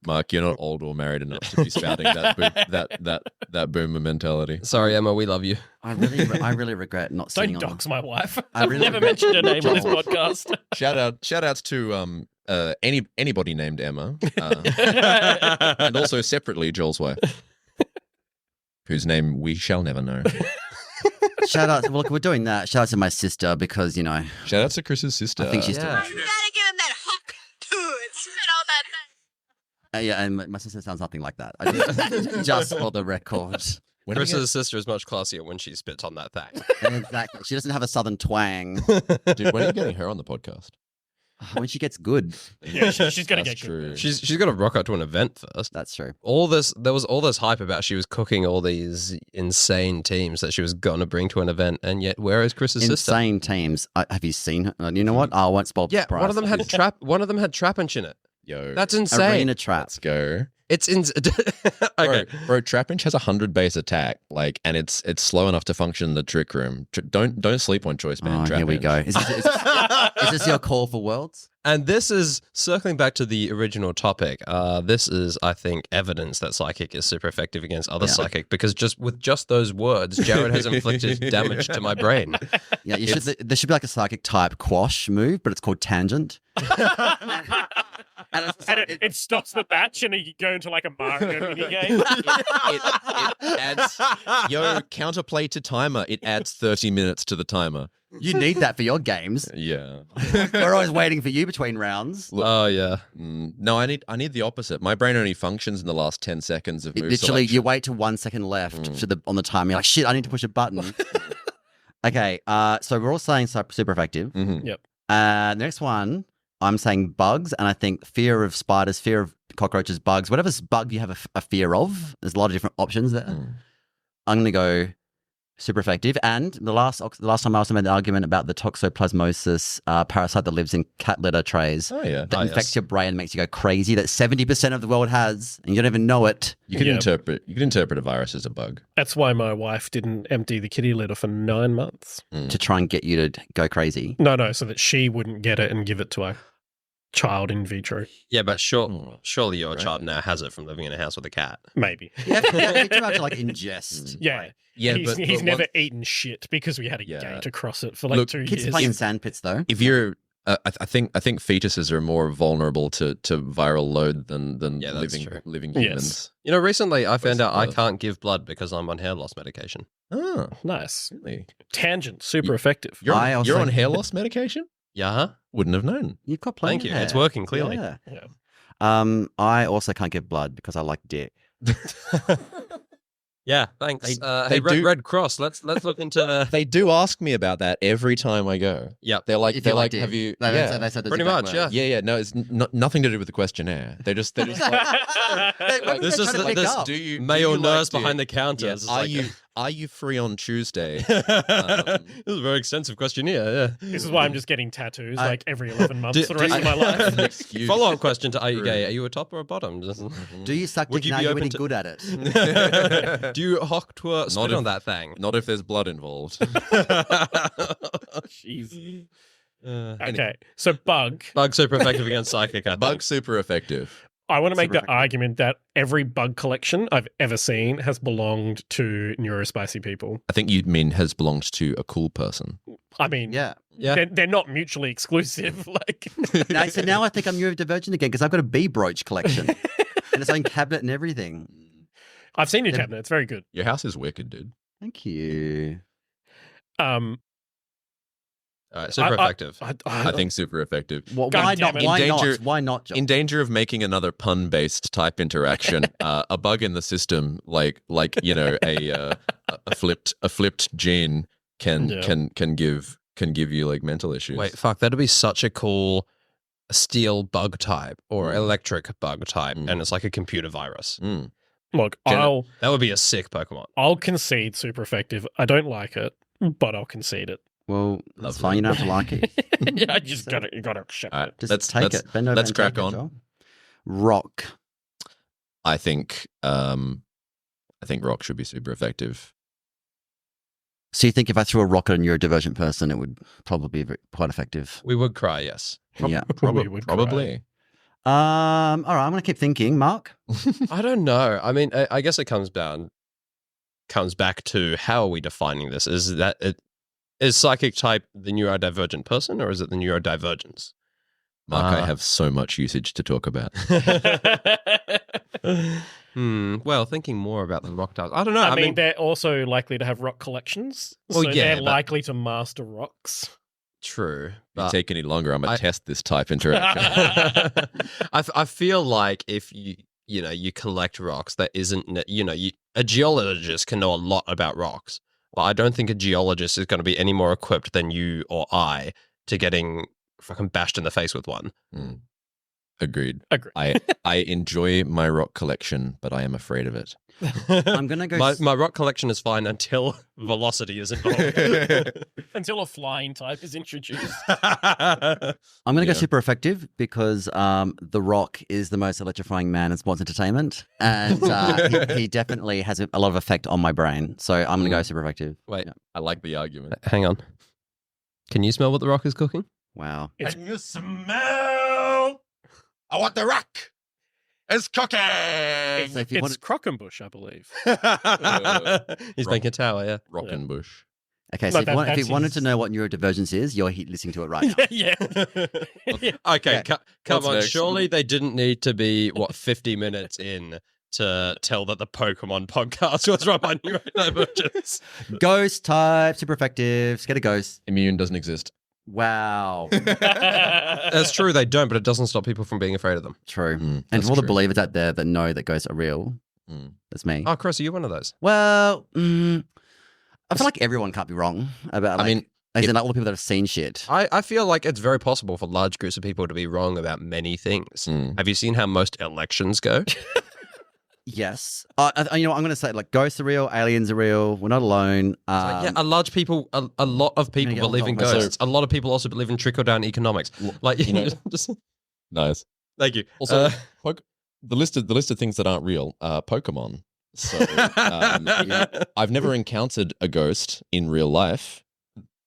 Mark, you're not old or married enough to be spouting that boomer mentality. Sorry, Emma, we love you. I really regret not Don't sitting on. dox my wife. I I've really never regret- mentioned her name on this Joel. podcast. Shout outs to anybody named Emma, and also separately Joel's wife, whose name we shall never know. Shout out. Well, look, we're doing that. Shout out to my sister because Shout out to Chris's sister. I think she's Yeah. You gotta give him that hook to it. Spit on that thing. yeah, and my sister sounds nothing like that. I just for the record. When are we Chris's sister is much classier when she spits on that thing. Exactly. She doesn't have a southern twang. Dude, when are you getting her on the podcast? When she gets good. Yeah, she's gonna That's get true. good. She's got to rock out to an event first. That's true. There was all this hype about she was cooking all these insane teams that she was going to bring to an event, and yet where is Chris's sister? Insane teams. Have you seen her? You know what? I won't spoil the Yeah, surprise. one of them had Trapinch in it. Yo, That's insane. Arena Trap. let's go. It's okay. Bro, Trapinch has 100 base attack, and it's slow enough to function in the trick room. Don't sleep on choice, man. Oh, here we Trapinch. go. Is this your call for worlds? And this is circling back to the original topic. This is, I think, evidence that psychic is super effective against other psychic because with just those words, Jared has inflicted damage to my brain. Yeah, there should be like a psychic type quash move, but it's called tangent. And it stops the batch and you go into like a Mario minigame. It adds counterplay to timer. It adds 30 minutes to the timer. You need that for your games. Yeah. We're always waiting for you between rounds. Oh yeah. No, I need the opposite. My brain only functions in the last 10 seconds of move Literally, you selection. wait till 1 second left on the timer. You're like, shit, I need to push a button. Okay, so we're all saying super effective. Mhm. Yep. The next one, I'm saying bugs, and I think fear of spiders, fear of cockroaches, bugs, whatever bug you have a fear of. There's a lot of different options there. I'm going to go super effective. And the last time I also made the argument about the toxoplasmosis parasite that lives in cat litter trays Oh yeah. that infects your brain and makes you go crazy, that 70% of the world has, and you don't even know it. You can Yeah. interpret a virus as a bug. That's why my wife didn't empty the kitty litter for 9 months. To try and get you to go crazy. No, so that she wouldn't get it and give it to a child in vitro. Yeah, but surely your child now has it from living in a house with a cat. Maybe. Yeah, you have to like ingest. Yeah. Yeah, he's never eaten shit because we had a Yeah. gate across it for like Look, 2 Kids years. play in sandpits though. If you're I think fetuses are more vulnerable to viral load than Yeah, that's living true. living Yes. humans. You know, recently I found out I blood. can't give blood because I'm on hair loss medication. Oh, Nice. really? Tangent, super effective. You're I also- on hair loss medication? Yeah. Wouldn't have known. You've got plenty Thank you. of hair. It's working clearly. Yeah. Yeah. I also can't give blood because I like dick. Yeah, thanks. They Hey, do- Red Cross, let's look into. They do ask me about that every time I go. Yep. They're like, If you like dick. have you? They Yeah, said the Pretty exact much, word. yeah. No, it's nothing to do with the questionnaire. They just like, Maybe This they're is trying to pick this up. do you male do you nurse like behind the dick? counter. Yeah. is Are you free on Tuesday? this is a very extensive questionnaire. Yeah. This is why I'm just getting tattoos I- like every 11 months Do- for the rest of my life. Excuse. Follow up question to Are you gay? Are you a top or a bottom? Just- Do you suck Would dick you now? be You're open really to- good at it. Do you hock to a spit if- on that thing? Not if there's blood involved. Jeez. Uh, Okay, so bug. Bug super effective against psychic. I think. Bug super effective. I want to make Super the effective. argument that every bug collection I've ever seen has belonged to neurospicy people. I think you mean has belonged to a cool person. I mean, Yeah. Yeah. they're not mutually exclusive. Like, So now I think I'm neurodivergent again because I've got a bee brooch collection and its own cabinet and everything. I've seen your cabinet; it's very good. Your house is wicked, dude. Thank you. All right, super effective. I think super effective. Why God not? damn it. Why In not? danger- Why not, John? In danger of making another pun-based type interaction, a bug in the system, like a flipped gene can give you like mental issues. Wait, fuck, that'd be such a cool steel bug type or electric bug type, and it's like a computer virus. Mm. Look, That would be a sick Pokemon. I'll concede super effective. I don't like it, but I'll concede it. Well, that's Lovely. fine. You don't have to like it. Yeah, I just you gotta accept All right, it. Just take it. Bend over let's and crack take it, on. Joel. Rock. I think rock should be super effective. So you think if I threw a rock at a neurodivergent person, it would probably be quite effective? We would cry, yes. Yeah. Probably would cry. Probably. All right, I'm going to keep thinking. Mark? I don't know. I mean, I guess it comes back to how are we defining this? Is psychic type the neurodivergent person, or is it the neurodivergence? Mark, I have so much usage to talk about. Well, thinking more about the rock types, I don't know. I mean, they're also likely to have rock collections. Well, so yeah, they're but- likely to master rocks. true. If you But take any longer, I'm gonna test this type interaction. I feel like if you collect rocks, that isn't a geologist can know a lot about rocks, but I don't think a geologist is going to be any more equipped than you or I to getting fucking bashed in the face with one. Agreed. Agree. I enjoy my rock collection, but I am afraid of it. I'm going to go... My rock collection is fine until velocity is involved. Until a flying type is introduced. I'm going to go Yeah. super effective because The Rock is the most electrifying man in sports entertainment. And he definitely has a lot of effect on my brain. So I'm going to go super effective. Wait, Yeah. I like the argument. hang on. Can you smell what the rock is cooking? Wow. It's- Can you smell? I want the rock. It's cooking. So if you It's wanted- Crockenbush, I believe. He's rock- making a tower, yeah. Rockin' Bush. Okay, so Like if you that's wanted his- to know what neurodivergence is, you're listening to it right now. yeah. Okay, Okay. come What's on. next? Surely they didn't need to be 50 minutes in to tell that the Pokemon podcast was run by neurodivergence. Ghost type, super effective. Scared of ghosts. Immune doesn't exist. Wow. That's true, they don't, but it doesn't stop people from being afraid of them. True. And that's for all the true. believers out there that know that ghosts are real, Mm. that's me. Oh, Chris, are you one of those? Well, I feel like everyone can't be wrong about. Like, I mean, as in like all the people that have seen shit. I feel like it's very possible for large groups of people to be wrong about many things. Mm. Have you seen how most elections go? Yes. I'm going to say like ghosts are real, aliens are real. We're not alone. Yeah, a lot of people get believe in on top of it. ghosts. A lot of people also believe in trickle down economics. Like, you know- just, Nice. thank you. Also, the list of things that aren't real are Pokemon. So I've never encountered a ghost in real life,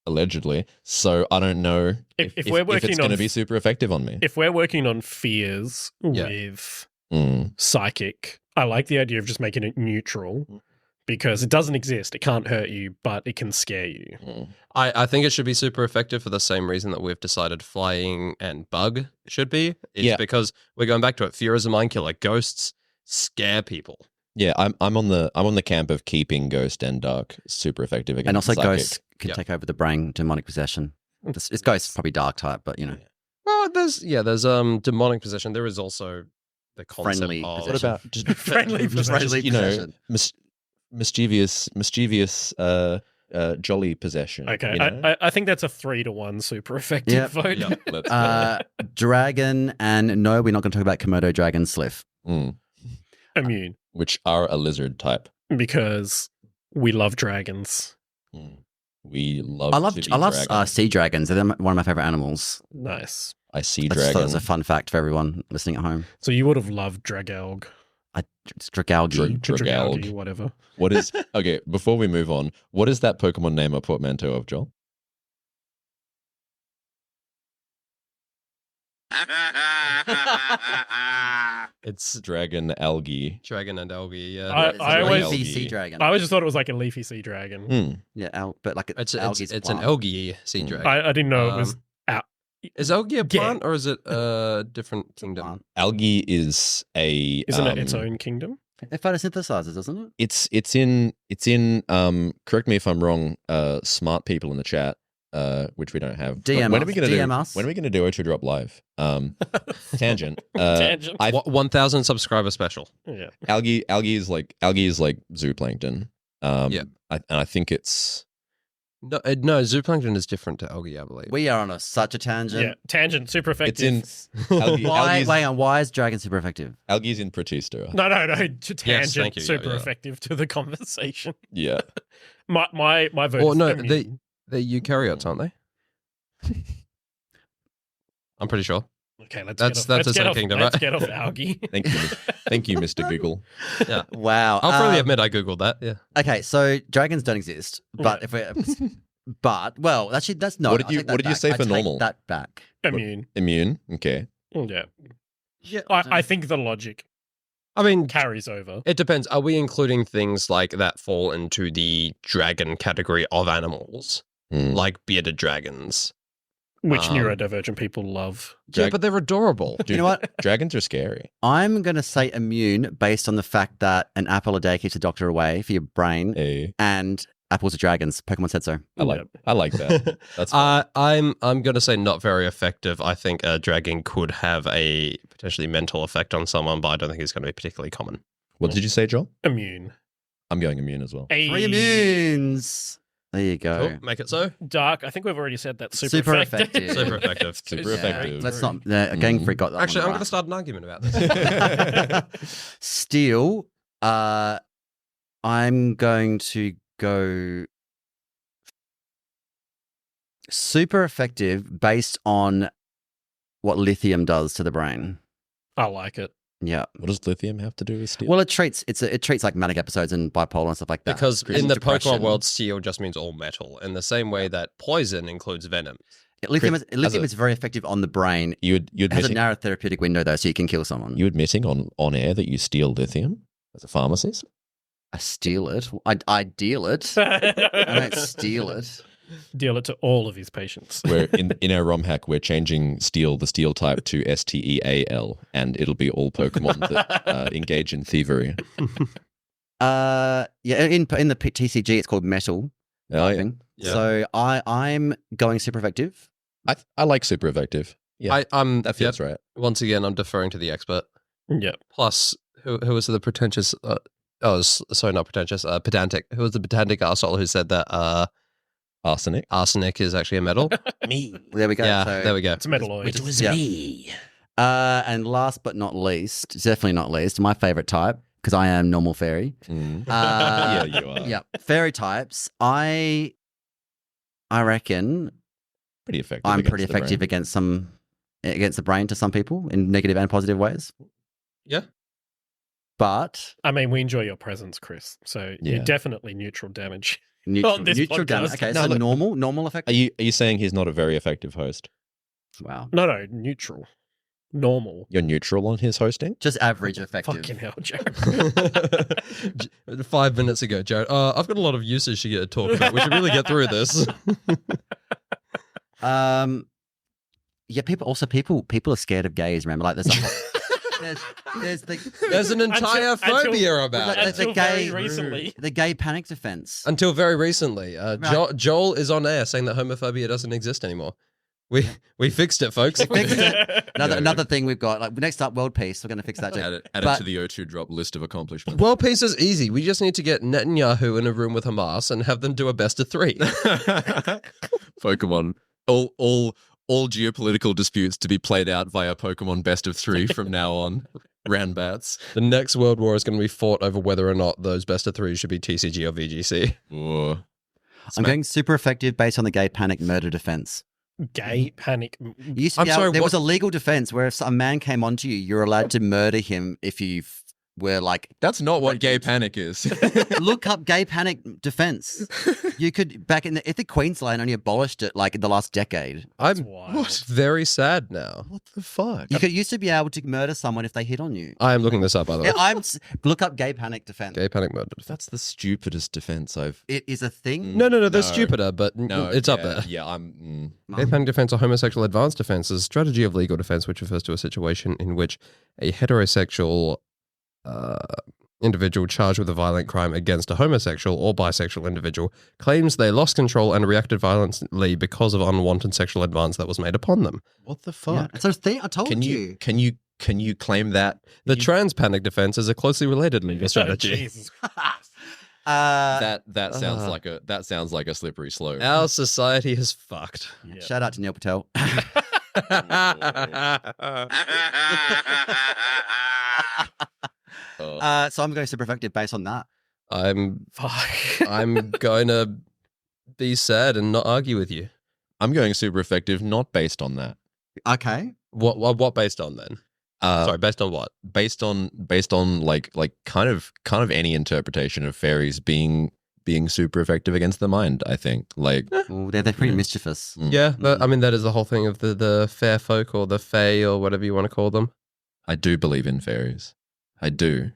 allegedly. So I don't know If we're working it's on going to be super effective on me. if we're working on fears Yeah. with Mm. psychic, I like the idea of just making it neutral because it doesn't exist. It can't hurt you, but it can scare you. Mm. I think it should be super effective for the same reason that we've decided flying and bug should be. It's Yeah. because we're going back to it. Fear is a mind killer. Ghosts scare people. Yeah, I'm on the camp of keeping ghost and dark super effective against and also psychic. ghosts can Yep. take over the brain, demonic possession. It's ghosts probably dark type, but you know. Well, there's demonic possession. There is also the concept Friendly of What about just Friendly Friendly you know possession. mischievous jolly possession? Okay, you know? I think that's a 3-1 super effective Yep. vote. Yeah, let's go. Dragon, and no, we're not going to talk about Komodo dragon Sliff. Mm. Immune Which are a lizard type. because we love dragons. Mm. We love. I love dragons. sea dragons. They're one of my favorite animals. Nice. I see I just thought dragon. that's a fun fact for everyone listening at home. So you would have loved Dragalg, It's Dragalgi. Dragalg. whatever. What is okay? Before we move on, what is that Pokemon name a portmanteau of, Joel? it's Dragon, algae. dragon and algae. Yeah, I It's a always- leafy algae. sea dragon. I always just thought it was like a leafy sea dragon. Hmm. Yeah, but like it's algae's a it's an plant. algae sea Mm. dragon. I didn't know it was. Is algae a Yeah. plant or is it a different kingdom? Plant. Algae is a. Isn't it its own kingdom? It photosynthesizes, doesn't it? It's in. Correct me if I'm wrong. Smart people in the chat. Which we don't have. DM when us. are we gonna DM do? us. When are we gonna do Ocho Drop live? Tangent. Tangent. 1,000 subscriber special. Yeah. Algae is like zooplankton. Yeah. I think it's No, zooplankton is different to algae, I believe. We are on such a tangent. Yeah, tangent, super It's effective. in algae. Why is dragon super effective? Algae's in Protista. No, tangent, thank you. super Yeah. effective to the conversation. Yeah. My vote. Or is no, immune. they're eukaryotes, aren't they? I'm pretty sure. Okay, That's the same kingdom, Let's right? get off algae. Thank you, Mr. Google. Yeah. Wow. I'll freely admit I googled that. Yeah. Okay, so dragons don't exist, but if we're, well, actually, that's not. What did you say for normal? That back. Immune. Immune. Okay. Yeah. Yeah. I think the logic I mean, carries over. it depends. Are we including things like that fall into the dragon category of animals, like bearded dragons? Which neurodivergent people love. Yeah, but they're adorable. You know what? Dragons are scary. I'm going to say immune based on the fact that an apple a day keeps a doctor away for your brain, Hey, and apples are dragons. Pokemon said so. I like that. That's I'm gonna say not very effective. I think a dragon could have a potentially mental effect on someone, but I don't think it's going to be particularly common. What did you say, Joel? Immune. I'm going immune as well. 3 immunes. There you go. Cool. Make it so. Dark. I think we've already said that. Super effective. Super effective. Super Yeah, effective. let's not. Gang Freak got that. Actually, I'm one going to right. start an argument about this. Steel. I'm going to go super effective based on what lithium does to the brain. I like it. Yeah. What does lithium have to do with steel? Well, it treats like manic episodes and bipolar and stuff like that. Because in the Depression. Pokemon world, steel just means all metal, in the same way that poison includes venom. Lithium Chris, is very effective on the brain. you It has a admitting narrow therapeutic window though, so you can kill someone. you admitting on air that you steal lithium as a pharmacist? I steal it. I deal it. I don't steal it. Deal it to all of his patients. We're in our ROM hack, we're changing the steel type to STEAL, and it'll be all Pokemon that engage in thievery. Yeah, in the TCG, it's called metal. Oh, yeah. Thing. Yeah. So I'm going super effective. I like super effective. Yeah, that feels right. Once again, I'm deferring to the expert. Yeah. Plus, who was the pretentious? Sorry, not pretentious. Pedantic. Who was the pedantic arsehole who said that? Arsenic is actually a metal. Me. There we go. Yeah, So- there we go. It's a metalloid. It was me. And last but not least, definitely not least, my favorite type, because I am normal fairy. Yeah, you are. Yeah, fairy types. I reckon Pretty effective. I'm against pretty the brain. effective against the brain to some people in negative and positive ways. Yeah. But I mean, we enjoy your presence, Chris. So Yeah. you're definitely neutral damage. neutral, On this neutral podcast. damage. Okay, No, so look- normal Are effective. you saying he's not a very effective host? Wow. No, neutral. Normal. You're neutral on his hosting? Just average effective. Fucking hell, Jared. 5 minutes ago, Jared. I've got a lot of usage to get to talk about. We should really get through this. Yeah, people are scared of gays, remember? Like there's a whole, There's an entire Until- phobia about Like, it. the Until gay very recently. the gay panic defense. Until very recently, Joel is on air saying that homophobia doesn't exist anymore. We fixed it, folks. Fixed it. Another thing we've got, like next up, world peace. We're going to fix that too. Add it But- to the O2 drop list of accomplishments. World peace is easy. We just need to get Netanyahu in a room with Hamas and have them do a best of 3. Pokemon. All geopolitical disputes to be played out via Pokemon best of 3 from now on. Ranbats. The next world war is going to be fought over whether or not those best of 3 should be TCG or VGC. Whoa. I'm going super effective based on the gay panic murder defense. Gay panic. You used to I'm be able- sorry, there what- was a legal defense where if a man came onto you, you're allowed to murder him if you were like, That's not what gay panic is. look up gay panic defense. You could if the Queensland only abolished it like in the last decade. I'm wild. very sad now. What the fuck? You used to be able to murder someone if they hit on you. I am looking this up, by the way. Yeah, look up gay panic defense. Gay panic murder. That's the stupidest defense I've. It is a thing. No, they're No. stupider, but No, it's up yeah, there. Yeah, I'm. Gay panic defense or homosexual advanced defense is a strategy of legal defense which refers to a situation in which a heterosexual individual charged with a violent crime against a homosexual or bisexual individual claims they lost control and reacted violently because of unwanted sexual advance that was made upon them. What the Yeah, fuck? so I told Can you can you claim that? The trans panic defense is a closely related legal strategy. Jesus Christ. That sounds like a slippery slope. Our society is fucked. Yeah. Shout out to Neil Patel. So I'm going super effective based on that. Fuck. I'm going to be sad and not argue with you. I'm going super effective, not based on that. Okay. What based on then? Sorry, based on what? Based on like kind of any interpretation of fairies being super effective against the mind. I think like Ooh, they're pretty mischievous. Yeah, but I mean that is the whole thing of the fair folk or the fae or whatever you want to call them. I do believe in fairies. I do.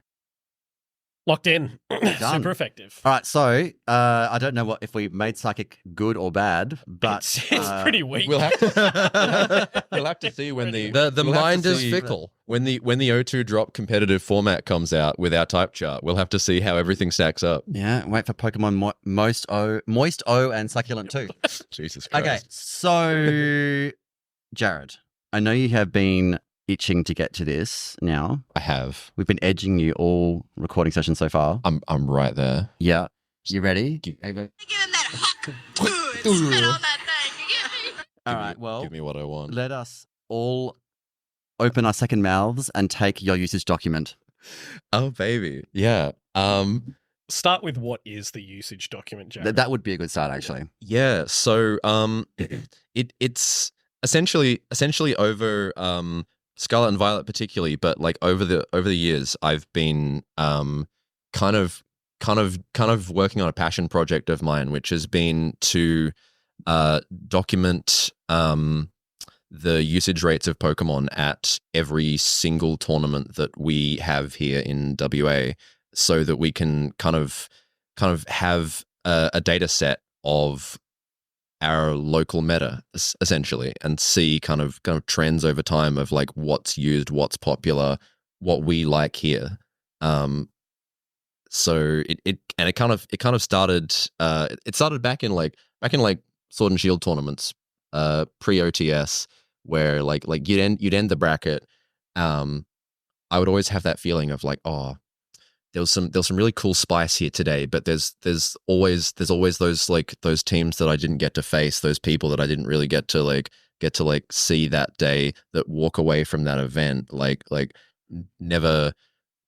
Locked in. Done. Super effective. All right, so I don't know if we made psychic good or bad, but It's pretty weak. We'll have to see when the The we'll have mind to is see fickle. when the O2 drop competitive format comes out with our type chart. We'll have to see how everything stacks up. yeah, wait for Pokemon Moist O and Succulent too. Jesus Christ. Okay, so Jared, I know you have been itching to get to this now. I have. We've been edging you all recording session so far. I'm right there. Yeah. You ready? Give him that hawk to it. Spit on that thing. You get me? All right, well, Give me what I want. let us all open our second mouths and take your usage document. Oh baby. Yeah. Start with what is the usage document, Jared? That would be a good start, actually. Yeah. So it's essentially over Scarlet and Violet particularly, but like over the years, I've been kind of working on a passion project of mine, which has been to document the usage rates of Pokemon at every single tournament that we have here in WA, so that we can kind of have a data set of our local meta essentially, and see kind of trends over time of like what's used, what's popular, what we like here. So it kind of started back in Sword and Shield tournaments, pre OTS, where like you'd end the bracket. I would always have that feeling of like, oh, there was some really cool spice here today, but there's always those teams that I didn't get to face, those people that I didn't really get to see that day, that walk away from that event like never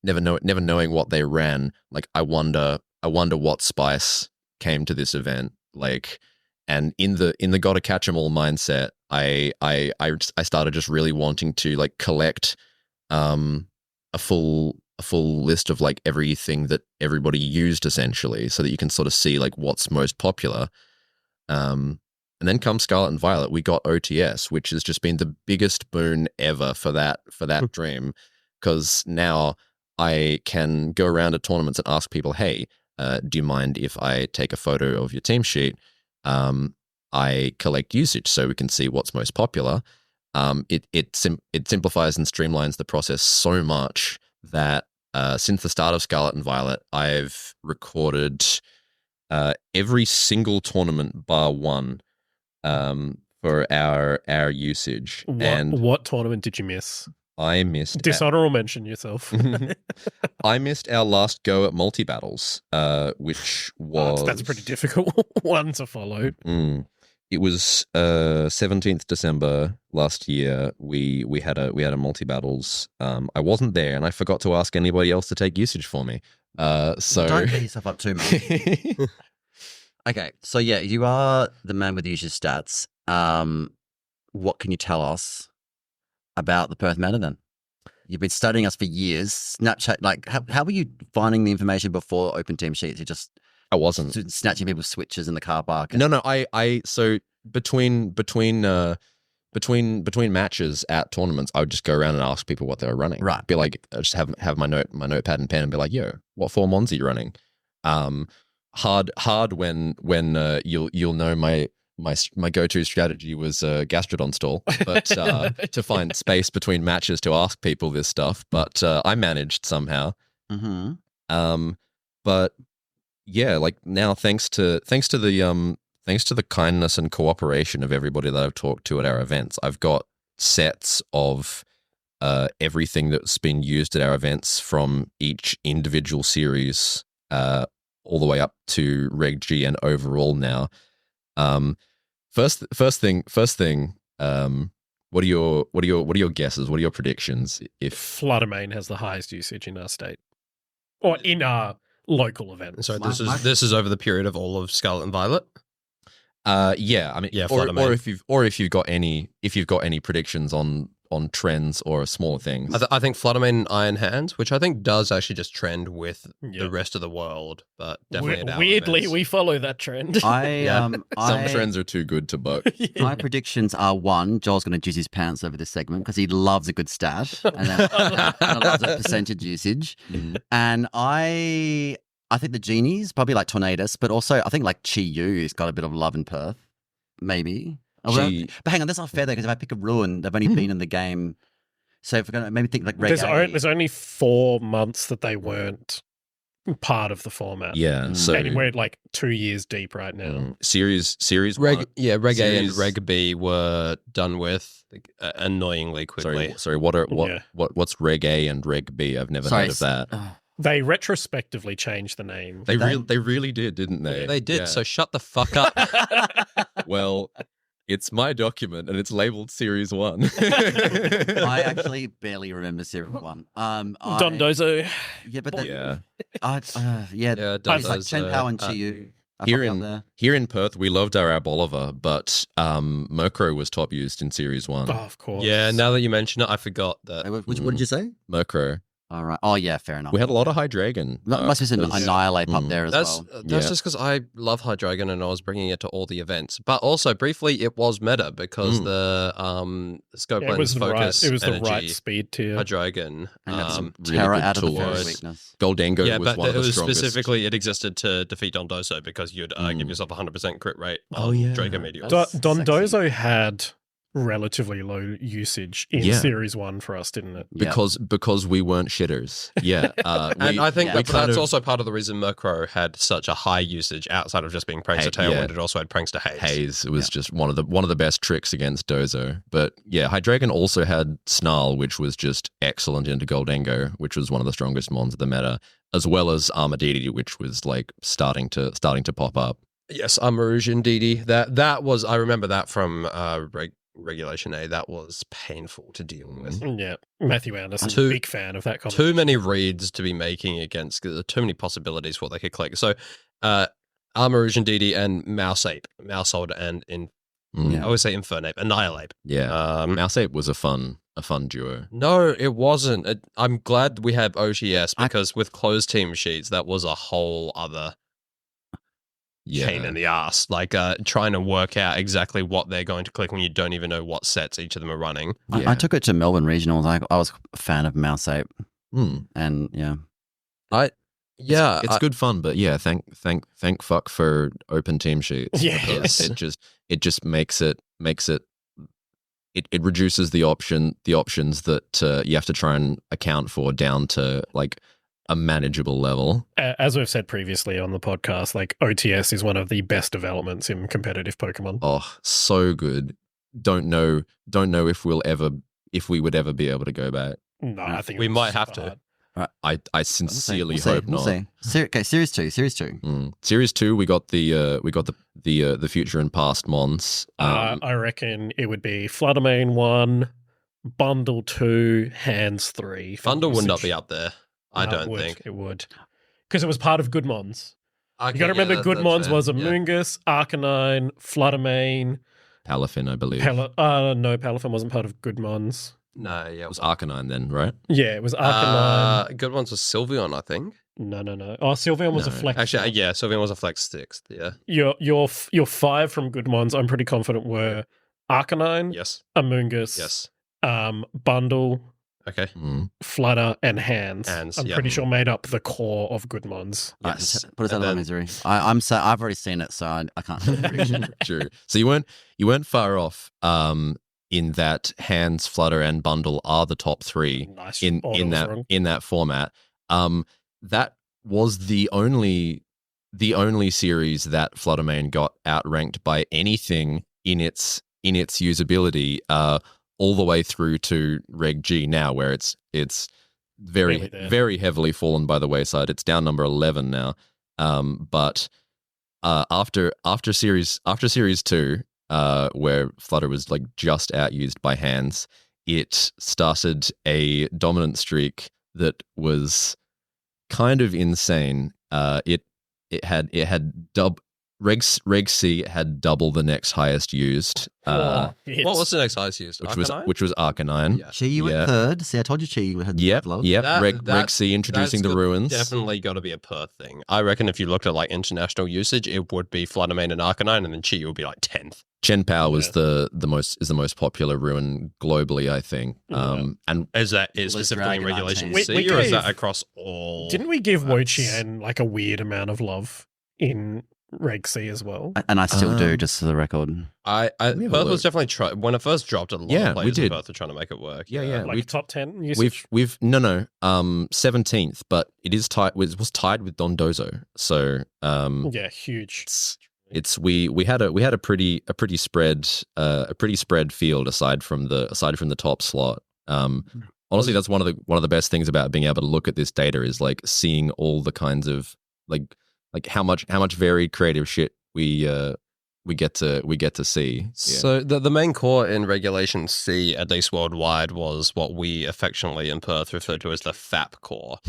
knowing what they ran. Like I wonder what spice came to this event, like. And in the gotta catch 'em all mindset, I started just really wanting to like collect a full list of like everything that everybody used essentially, so that you can sort of see like what's most popular. And then come Scarlet and Violet, we got OTS, which has just been the biggest boon ever for that dream, because now I can go around to tournaments and ask people, hey, do you mind if I take a photo of your team sheet? I collect usage so we can see what's most popular. It simplifies and streamlines the process so much that since the start of Scarlet and Violet, I've recorded every single tournament bar one for our usage. What tournament did you miss? I missed Dishonorable mention yourself. I missed our last go at multi-battles, which was... that's a pretty difficult one to follow. It was 17th December last year. We had a multi-battles. I wasn't there, and I forgot to ask anybody else to take usage for me. So Don't beat yourself up too much. Okay, so yeah, you are the man with the usage stats. What can you tell us about the Perth meta then? You've been studying us for years. Snapchat, like, how were you finding the information before Open Team Sheets? You just... I wasn't snatching people's switches in the car park. No. I so between matches at tournaments, I would just go around and ask people what they were running. Right. Be like, I just have my notepad and pen and be like, yo, what 4 mons are you running? Hard when you'll know my go-to strategy was Gastrodon stall, but to find space between matches to ask people this stuff. But I managed somehow. Mm-hmm. But yeah, like now, thanks to the kindness and cooperation of everybody that I've talked to at our events, I've got sets of everything that's been used at our events from each individual series all the way up to Reg G and overall now. First thing. What are your guesses? What are your predictions? If Fluttermane has the highest usage in our state, or in our local event. So this is over the period of all of Scarlet and Violet. yeah, I mean, Yeah, or Fluttermane. if you've got any predictions on trends or smaller things. I think Fluttermane and Iron Hands, which I think does actually just trend with Yeah. the rest of the world, but definitely at our Weirdly, events. we follow that trend. Some trends are too good to buck. My predictions are one, Joel's going to juice his pants over this segment because he loves a good stat and loves a percentage usage. And I think the Genies, probably like Tornadus, but also I think like Chi Yu's got a bit of love in Perth, maybe. Chi- But hang on, that's not fair though, because if I pick a Ruin, they've only been in the game. So if we're going to maybe think like Reggae. There's only 4 months that they weren't part of the format. Yeah, so And we're like 2 years deep right now. series Reg one- A and series- Reg B were done with annoyingly quickly. Sorry, Yeah. what's Reg A and Reg B? I've never heard of that. They retrospectively changed the name. They really did, didn't they? They did, Yeah. so shut the fuck up. Well, it's my document and it's labeled Series 1. I actually barely remember Series 1. Dondozo. Yeah, but then, yeah. Yeah, it's like Dondozo, Chen Pao and Chi Yu. Here in Perth, we loved our Bolivar, but Murkrow was top used in Series 1. Oh, of course. Yeah, now that you mention it, I forgot that. What did you say? Murkrow. All right. Oh, yeah, fair enough. We had a lot of Hydreigon. Must be some Because- Annihilate up there as That's well. Yeah. just because I love Hydreigon and I was bringing it to all the events. But also, briefly, it was meta because the scope Yeah, it was focus the energy, right speed tier. Hydreigon. And got some really terror good out of the tools. first weakness. Goldango Yeah, was but one of it the was strongest. specifically, it existed to defeat Dondozo because you'd give yourself 100% crit rate on Oh, yeah. Draco Meteor. That's Dondozo had relatively low usage in Yeah. Series 1 for us, didn't it? Because we weren't shitters. Yeah. And I think yeah. that's also part of the reason Murkrow had such a high usage outside of just being pranks to Tailwind. yeah. It also had pranks to Haze. Haze was just one of the best tricks against Dozo. But yeah, Hydreigon also had Snarl, which was just excellent into Goldango, which was one of the strongest mons of the meta, as well as Armadillo, which was like starting to pop up. Yes, Amarusian DD. That was, I remember that from Regulation A. That was painful to deal with. Yeah. Matthew Anderson, Too- big fan of that comment. Too many reads to be making against, too many possibilities for what they could click. So, Amarusian DD and Mousehold and I always say Infernape, Annihilate. Yeah. Mouseape was a fun duo. No, it wasn't. I'm glad we have OTS because with closed team sheets, that was a whole other pain in the ass. Like trying to work out exactly what they're going to click when you don't even know what sets each of them are running. I took it to Melbourne Regionals. I was a fan of Mouseape. And yeah. It's good fun, but yeah, thank fuck for open team sheets. Yeah. Because it just makes it reduces the options that you have to try and account for down to like a manageable level. As we've said previously on the podcast, like OTS is one of the best developments in competitive Pokemon. Oh, so good. Don't know if we would ever be able to go back. No, I think We it was might have super to. hard. I sincerely We'll see, hope we'll not. see. Okay, Series 2. Series 2, we got the future and past mons. I reckon it would be Fluttermane 1, Bundle 2, Hands 3. for Bundle would not usage. be up there. I No, don't it would, think. it would, because it was part of Goodmons. Okay, You got to remember, yeah, Goodmons that's was fair. Yeah. Amoonguss, Arcanine, Fluttermane. Palafin, I believe. No, Palafin wasn't part of Goodmons. No, yeah. It was Arcanine then, right? Yeah, it was Arcanine. Good ones was Sylveon, I think. No. Oh, Sylveon was a No. flex. Actually, yeah, Sylveon was a flex 6th. Yeah. Your 5 from Goodmons, I'm pretty confident were Arcanine, Yes. Amoonguss, Yes. Bundle, Okay. Flutter, and Hands. I'm yeah. pretty sure made up the core of Goodmons. Yes. Put us out And of then- misery. I've already seen it, so I can't have a prediction. True. So you weren't far off. In that Hands, Flutter, and Bundle are the top 3 Nice. in order was that wrong. in that format. That was the only series that Fluttermane got outranked by anything in its usability. All the way through to Reg G now, where it's Really very there. very heavily fallen by the wayside. It's down number 11 now. But after series 2, where Flutter was like just outused by hands, it started a dominant streak that was kind of insane. It had Reg C had double the next highest used. What was the next highest used? Which was Arcanine. Yeah. Chi, you went third. See, I told you Chi had Yep. love. Reg C introducing the ruins. Definitely got to be a Perth thing. I reckon if you looked at like international usage, it would be Fluttermane and Arcanine, and then Chi would be like 10th. Chen Pao was the most popular ruin globally, I think. And Is that specifically in Dragonite Regulation team. C, or is that across all? Didn't we give Wo-Chien like a weird amount of love in Reg C as well? And I still do, just for the record. Perth was definitely when it first dropped. A lot of players in Perth were trying to make it work. Yeah. Like top 10 usage? We've 17th, but it is tied. It was tied with Dondozo. So yeah, huge. We had a pretty spread field aside from the top slot. Honestly, that's one of the best things about being able to look at this data is like seeing all the kinds of like how much varied creative shit we get to see. Yeah. So the main core in Regulation C, at least worldwide, was what we affectionately in Perth refer to as the FAP core.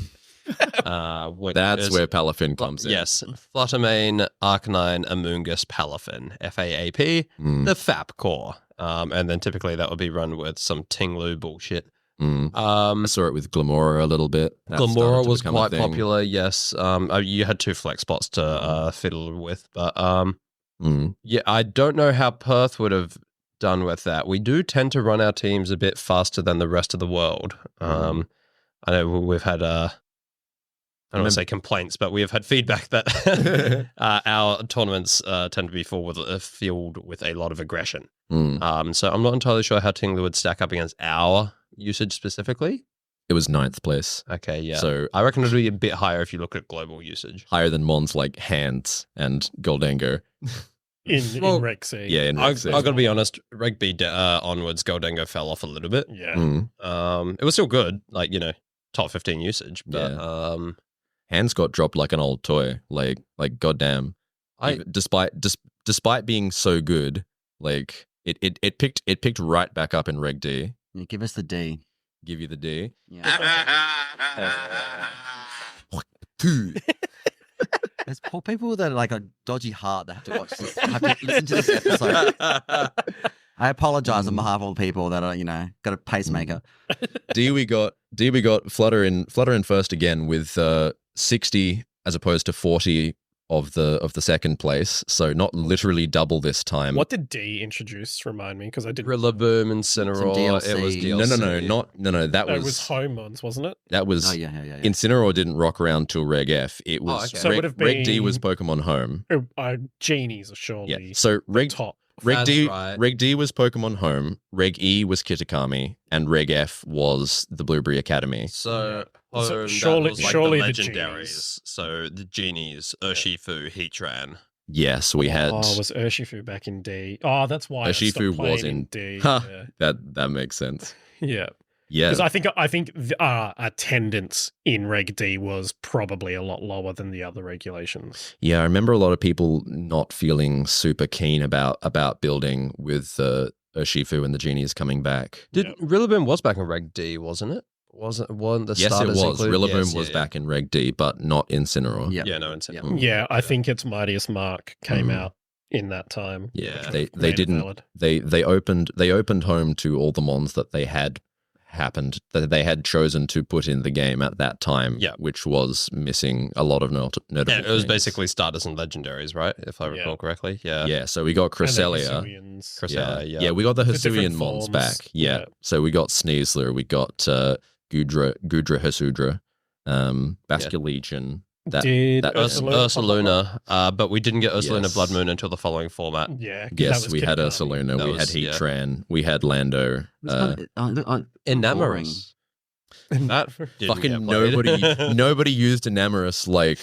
That's where Palafin comes in. Yes, Fluttermane, Arcanine, Amoonguss, Palafin, FAAP, the FAP core, and then typically that would be run with some Tinglu bullshit. I saw it with Glamora a little bit. Glamora was quite popular. Yes, you had 2 flex spots to fiddle with, but yeah, I don't know how Perth would have done with that. We do tend to run our teams a bit faster than the rest of the world. I know we've had I don't want to say complaints, but we have had feedback that our tournaments tend to be filled with a lot of aggression. So I'm not entirely sure how Tinglu would stack up against our usage specifically. It was 9th place. Okay, yeah. So I reckon it would be a bit higher if you look at global usage. Higher than Mons like Hands and Goldango. In Reg C. Yeah, in Reg C. I've got to be honest, Reg B onwards, Goldango fell off a little bit. Yeah. It was still good, like, top 15 usage, but Hands got dropped like an old toy. Like goddamn. Despite being so good, like it picked right back up in Reg D. Yeah, give us the D. Give you the D. Yeah. There's poor people that are like a dodgy heart that have to watch this, have to listen to this episode. I apologize on behalf of all the people that are, got a pacemaker. D we got Flutter in first again with 60 as opposed to 40 of the second place, so not literally double this time. What did D introduce? Remind me, because I didn't. Rillaboom, Incineroar. It was DLC. No. That was Homons, wasn't it? That was. Oh yeah. Incineroar didn't rock around till Reg F. It was. So it would have been Reg D was Pokemon Home. Genies are surely. Yeah. So top. Reg D was Pokemon Home, Reg E was Kitakami, and Reg F was the Blueberry Academy. So surely the legendaries. Genies. So the Genies, Urshifu, Heatran. Yes, we had. Oh, was Urshifu back in D? Oh, that's why Urshifu was in in D. Huh, yeah. That makes sense. Yeah. Yeah, because I think attendance in Reg D was probably a lot lower than the other regulations. Yeah, I remember a lot of people not feeling super keen about building with Urshifu and the Genies coming back. Rillaboom was back in Reg D, wasn't it? Wasn't one the yes, starters it was. included? Rillaboom was back in Reg D, but not Incineroar. Yeah, no Incineroar. Yeah, I think its Mightiest Mark came out in that time. Yeah, they didn't. Valid. They opened home to all the mons that they had chosen to put in the game at that time, which was missing a lot of notable it was things. Basically starters and legendaries, right? If I recall correctly. Yeah, so we got Cresselia. Yeah, we got the Hisuian mons back. Yeah, so we got Sneasler, we got Gudra Hisudra, Basculegion. Ursaluna, but we didn't get Ursaluna Blood Moon until the following format. Yeah. Yes, we had Ursaluna, we had Heatran, we had Lando. Enamorous. That fucking nobody used Enamorous like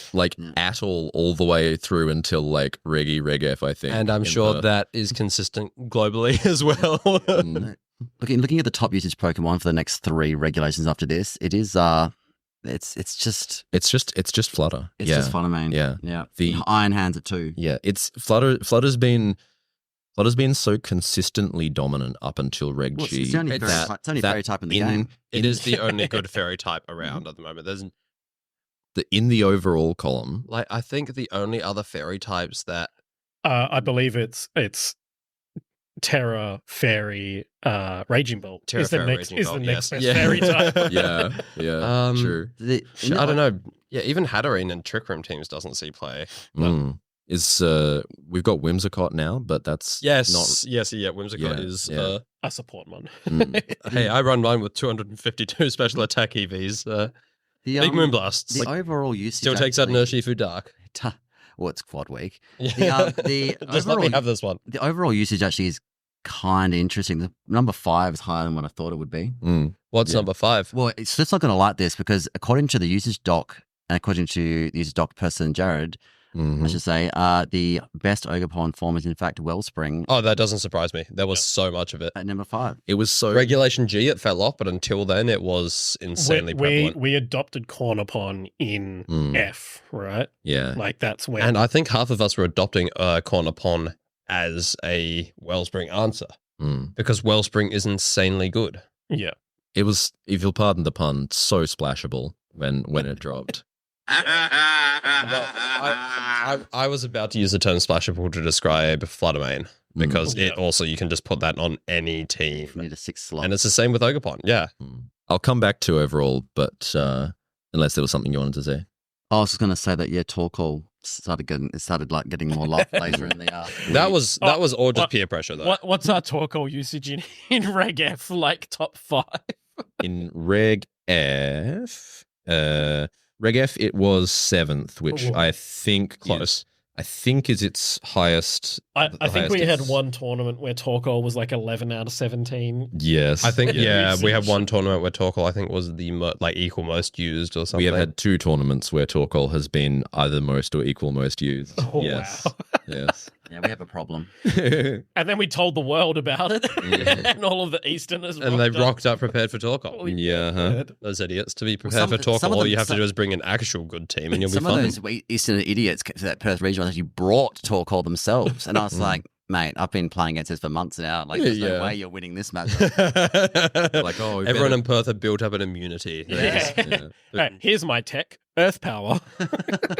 at all the way through until like Reg F, I think. And I'm sure that is consistent globally as well. Looking at the top usage Pokemon for the next 3 regulations after this, it is it's just Flutter. it's just Fluttermane. Yeah. The Iron Hands at 2. Yeah, it's Flutter's been so consistently dominant up until Reg Well, G. it's the only fairy type in the game. It is the only good fairy type around at the moment. There's in the overall column. like I think the only other fairy types that I believe it's Terra Fairy Raging Bolt Terra is the Fairy next Raging is Bolt, the next yes. best fairy type. Yeah, true. I don't know. Yeah, even Hatterene and Trick Room teams doesn't see play. Is we've got Whimsicott now, but that's Whimsicott is A support one. hey, I run mine with 252 special attack EVs. Big Moonblasts. The overall usage Still takes out Urshifu Dark. Well, it's quad week. The just let me have this one. The overall usage actually is kind of interesting. The number 5 is higher than what I thought it would be. What's number 5? Well, it's just not going to like this because according to the usage doc and according to the usage doc person Jared, I should say, the best Ogerpon form is in fact Wellspring. Oh, that doesn't surprise me. There was so much of it. At number 5. It was so Regulation G, it fell off, but until then, it was insanely prevalent. We adopted Cornupon in F, right? Yeah. Like that's when. And I think half of us were adopting Cornupon as a Wellspring answer because Wellspring is insanely good. Yeah. It was, if you'll pardon the pun, so splashable when it dropped. I was about to use the term splashable to describe Fluttermane because it also, you can just put that on any team. You need a 6 slot. And it's the same with Ogerpon. Yeah. I'll come back to overall, but unless there was something you wanted to say. I was just going to say that Torkoal started getting more love later in the That was all just peer pressure though. What's our Torkoal usage in Reg F, like top 5? In Reg F, it was 7th, which I think Close. is its highest. I think highest we had one tournament where Torkoal was like 11 out of 17. Yes. I think, Yeah. we had one tournament where Torkoal, I think, was the equal most used or something. We have had 2 tournaments where Torkoal has been either most or equal most used. Oh, yes. wow. Yes. Yeah, we have a problem. And then we told the world about it, and all of the Easterners and they rocked up prepared for Torkoal. Holy Yeah, huh? Those idiots. To be prepared some for of Torkoal, all them- you have to do is bring an actual good team and you'll be Some of fine. those Eastern idiots to that Perth regional actually brought Torkoal themselves, and I was like, mate, I've been playing against this for months now. Like, there's no way you're winning this match. Like, oh, we everyone better- in Perth have built up an immunity. Yeah. Hey, here's my tech, Earth Power.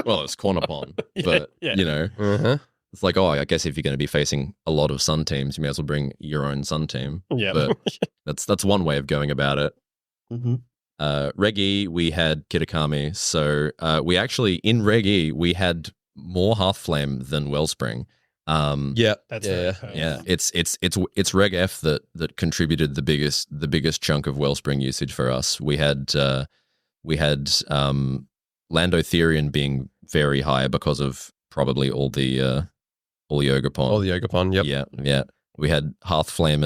Well, it's Cornupon, but yeah. you know, Uh-huh. it's like, oh, I guess if you're going to be facing a lot of Sun teams, you may as well bring your own Sun team. Yeah. But that's one way of going about it. Mm-hmm. Reg E, we had Kitakami, so we actually in Reg E we had more Half Flame than Wellspring. Yeah, That's yeah. very fair. Yeah, it's Reg F that contributed the biggest chunk of Wellspring usage for us. We had Lando Therian being very high because of probably all the Ogerpon. All the Ogerpon, yep. Yeah. We had Hearthflame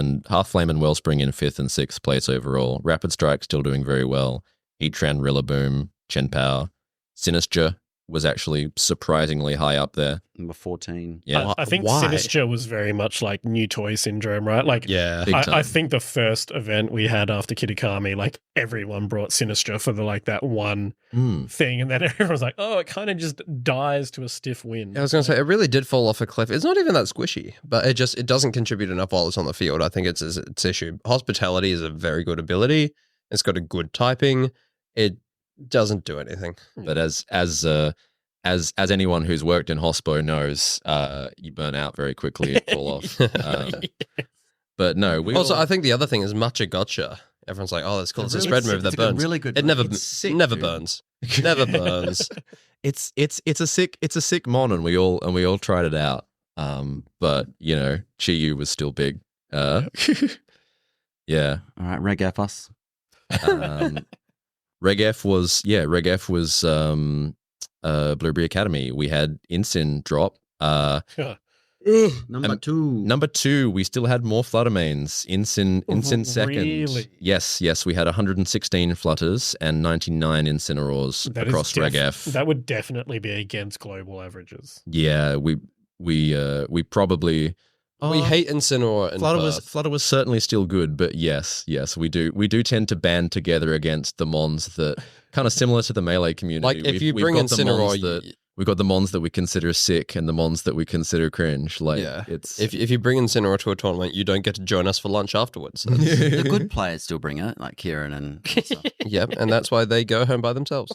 and Wellspring in 5th and 6th place overall. Rapid Strike still doing very well. Heatran, Rillaboom, Chen Pao, Sinistra was actually surprisingly high up there. Number 14. Yeah, I think Why? Sinistra was very much like new toy syndrome, right? Like, Yeah. Big time. I think the first event we had after Kitakami, like everyone brought Sinistra for that one thing, and then everyone was like, "Oh, it kind of just dies to a stiff wind." I was going to say, it really did fall off a cliff. It's not even that squishy, but it doesn't contribute enough while it's on the field. I think it's its issue. Hospitality is a very good ability. It's got a good typing. It doesn't do anything. But as anyone who's worked in hospo knows, you burn out very quickly and fall off. But no, I think the other thing is Matcha Gotcha. Everyone's like, "Oh, that's cool. It's a spread move that burns." Really good. It never It's sick, never dude. burns. Never burns. it's a sick mon, and we all tried it out. But you know, Chiyu was still big. Yeah. All right, Reg F us. Reg F was Blueberry Academy. We had Insin drop. Number 2. Number 2, we still had more Fluttermanes. Insin second. Really? Yes, we had 116 Flutters and 99 Incineroars That is across Reg F. That would definitely be against global averages. Yeah, we probably We hate Incineroar in Perth. Flutter was certainly still good, but yes, we do tend to band together against the mons that kind of similar to the Melee community. Like if you bring Incineroar, we've got the mons that we consider sick and the mons that we consider cringe. Like it's if you bring Incineroar to a tournament, you don't get to join us for lunch afterwards. The good players still bring it, like Kieran and stuff. Yep, and that's why they go home by themselves.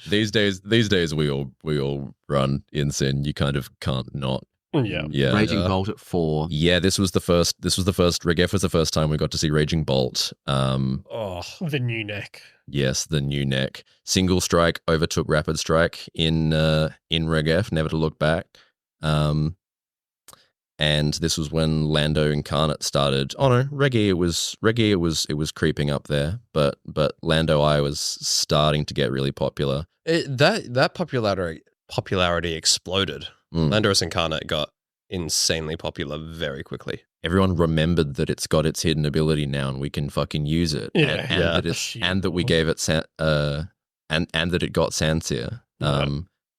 These days we all run Incin. You kind of can't not. Yeah. Raging Bolt at 4. Yeah, this was the first. Regef was the first time we got to see Raging Bolt. The new neck. Yes, the new neck. Single strike overtook Rapid Strike in Regef, never to look back. And this was when Lando Incarnate started. Oh no, Reggae it was creeping up there, but Lando I was starting to get really popular. That popularity exploded. Landorus Incarnate got insanely popular very quickly. Everyone remembered that it's got its hidden ability now, and we can fucking use it. And that we gave it and that it got Sanseer,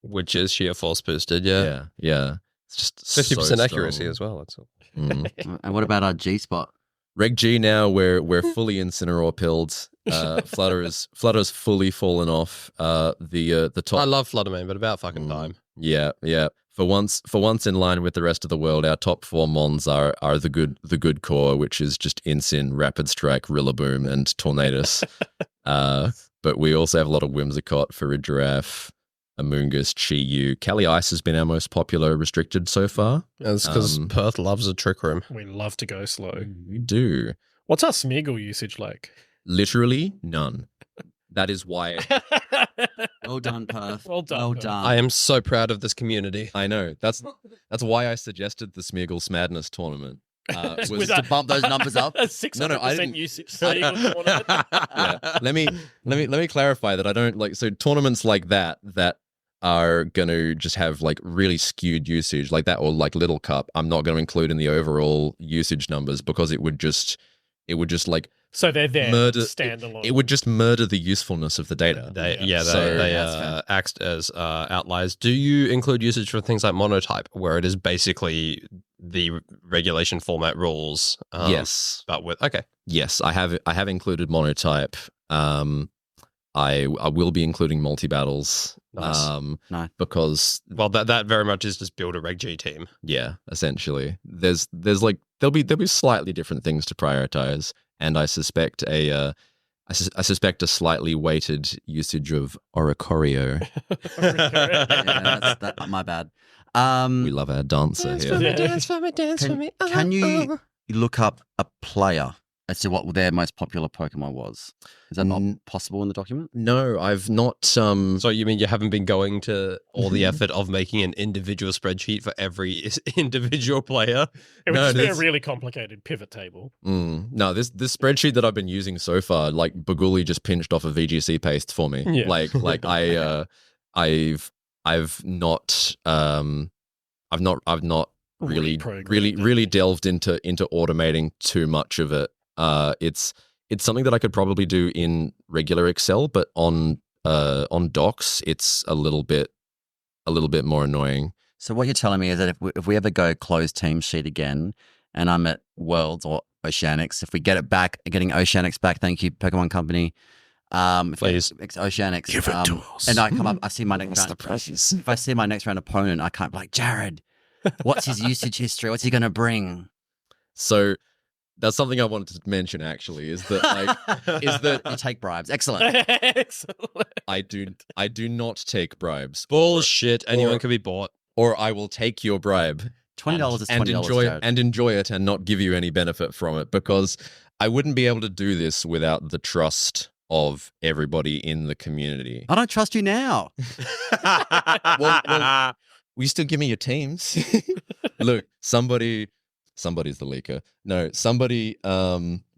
which is sheer force boosted. Yeah. It's just 50% accuracy as well. That's all. And what about our G spot? Reg G now we're fully Incineroar pilled. Flutter's fully fallen off. The top. I love Flutterman, but about fucking time. Yeah. For once in line with the rest of the world, our top 4 mons are the good core, which is just Incin, Rapid Strike, Rillaboom, and Tornadus. But we also have a lot of Whimsicott, Farigiraf, Amoongus, Chi-Yu. Cali Ice has been our most popular restricted so far. That's because Perth loves a trick room. We love to go slow. We do. What's our Smeagol usage like? Literally none. That is why. Well done, Perth. Well done. I am so proud of this community. I know. That's why I suggested the Smeagol's Madness tournament. Was to bump those numbers up. A 600% I didn't. usage Smeagol tournament. Yeah. Let me clarify that I don't like so tournaments like that are going to just have like really skewed usage like that, or like Little Cup. I'm not going to include in the overall usage numbers because it would just like. So they're there standalone. It would just murder the usefulness of the data. They act as outliers. Do you include usage for things like monotype, where it is basically the regulation format rules? Yes, but with yes, I have included monotype. I will be including multi battles. Nice. Because that very much is just build a Reg G team. Yeah, essentially. There's like there'll be slightly different things to prioritize. And I suspect a slightly weighted usage of Oricorio. That's my bad. We love our dancer here. Dance for me. Can you look up a player as to what their most popular Pokemon was? Is that not possible in the document? No, I've not. So you mean you haven't been going to all the effort of making an individual spreadsheet for every individual player? It would just be a really complicated pivot table. No, this spreadsheet that I've been using so far, like Baguli just pinched off a VGC paste for me. Yeah. Like I've not really delved into automating too much of it. It's something that I could probably do in regular Excel, but on docs, it's a little bit more annoying. So what you're telling me is that if we ever go closed team sheet again, and I'm at Worlds or Oceanics, if we get it back, getting Oceanics back, thank you, Pokemon Company. Please. Oceanics. Give it to us. And I come up, I see my next round. Precious. If I see my next round opponent, I can't be like, Jared, what's his usage history? What's he going to bring? So that's something I wanted to mention. Actually, is that you take bribes? Excellent. Excellent. I do not take bribes. Bullshit. Anyone can be bought. Or I will take your bribe. $20 is $20. And enjoy it and not give you any benefit from it, because I wouldn't be able to do this without the trust of everybody in the community. I don't trust you now. well, will you still give me your teams? Look, somebody's the leaker. No, somebody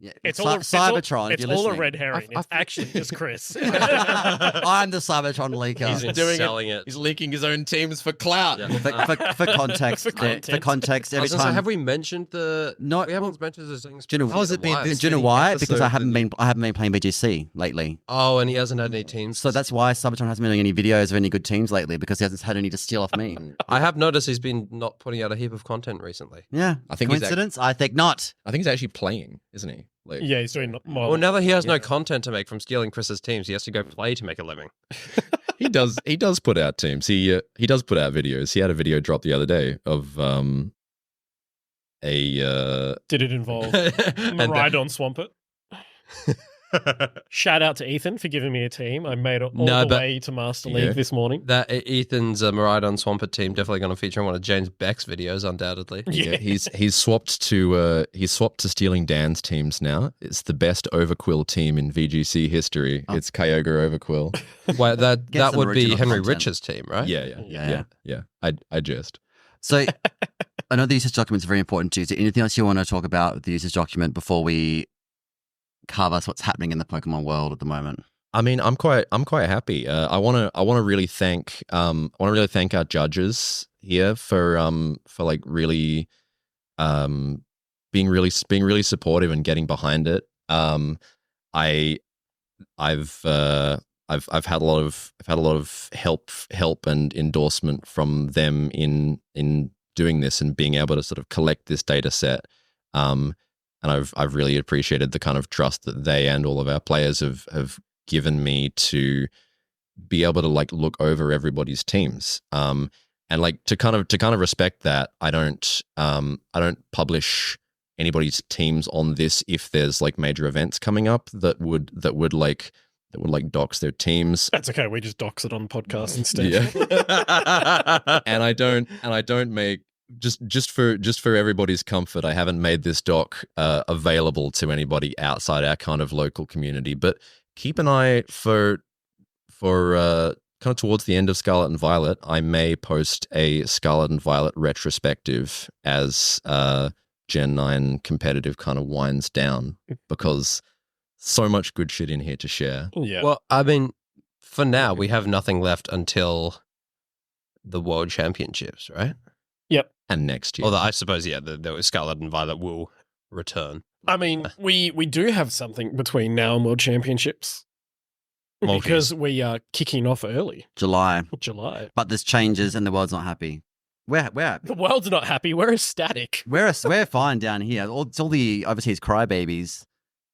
Yeah. It's all Cybertron. It's if you're all a listening. red herring. It's actually just Chris. I'm the Cybertron leaker. He's selling it. He's leaking his own teams for clout. Yeah. For context, For context. I every was gonna say, time. have we mentioned the? No, we haven't mentioned the things. Do you know, How has it been this do you know many why? Because I episodes haven't and- been playing BGC lately. Oh, and he hasn't had any teams. So that's why Cybertron hasn't been doing any videos of any good teams lately, because he hasn't had any to steal off me. I have noticed he's been not putting out a heap of content recently. Yeah. I think he's Coincidence? I think not. I think he's actually playing, isn't he? Like, Yeah, he's doing more. Well, now that he has no content to make from stealing Chris's teams, he has to go play to make a living. he does put out teams. He does put out videos. He had a video drop the other day of Did it involve And Ride on Swampert? Shout out to Ethan for giving me a team. I made it all No, the but- way to Master League this morning. That Ethan's Maridon Swampert team definitely going to feature in one of James Beck's videos, undoubtedly. Yeah, he's swapped to stealing Dan's teams now. It's the best Overquill team in VGC history. Oh. It's Kyogre Overquill. Well, that Get some would be original Henry content. Rich's team, right? Yeah. I jest. So I know the usage document is very important to you. Is there anything else you want to talk about with the usage document before we cover what's happening in the Pokemon world at the moment? I mean, I'm quite happy. I want to really thank our judges here for like really being really supportive and getting behind it. I've had a lot of help and endorsement from them in doing this and being able to sort of collect this data set. And I've really appreciated the kind of trust that they and all of our players have given me to be able to like look over everybody's teams. And like to kind of respect that, I don't publish anybody's teams on this if there's like major events coming up that would dox their teams. That's okay. We just dox it on the podcast instead. Yeah. and I don't make just for everybody's comfort, I haven't made this doc available to anybody outside our kind of local community. But keep an eye for kind of towards the end of Scarlet and Violet, I may post a Scarlet and Violet retrospective as Gen 9 competitive kind of winds down, because so much good shit in here to share. Yeah. Well, I mean, for now, we have nothing left until the World Championships, right? Yep. And next year. Although I suppose, yeah, the Scarlet and Violet will return. I mean, we do have something between now and World Championships. Multis. Because we are kicking off early. July. But there's changes and the world's not happy. We're The world's not happy. We're ecstatic. we're fine down here. It's all the overseas crybabies.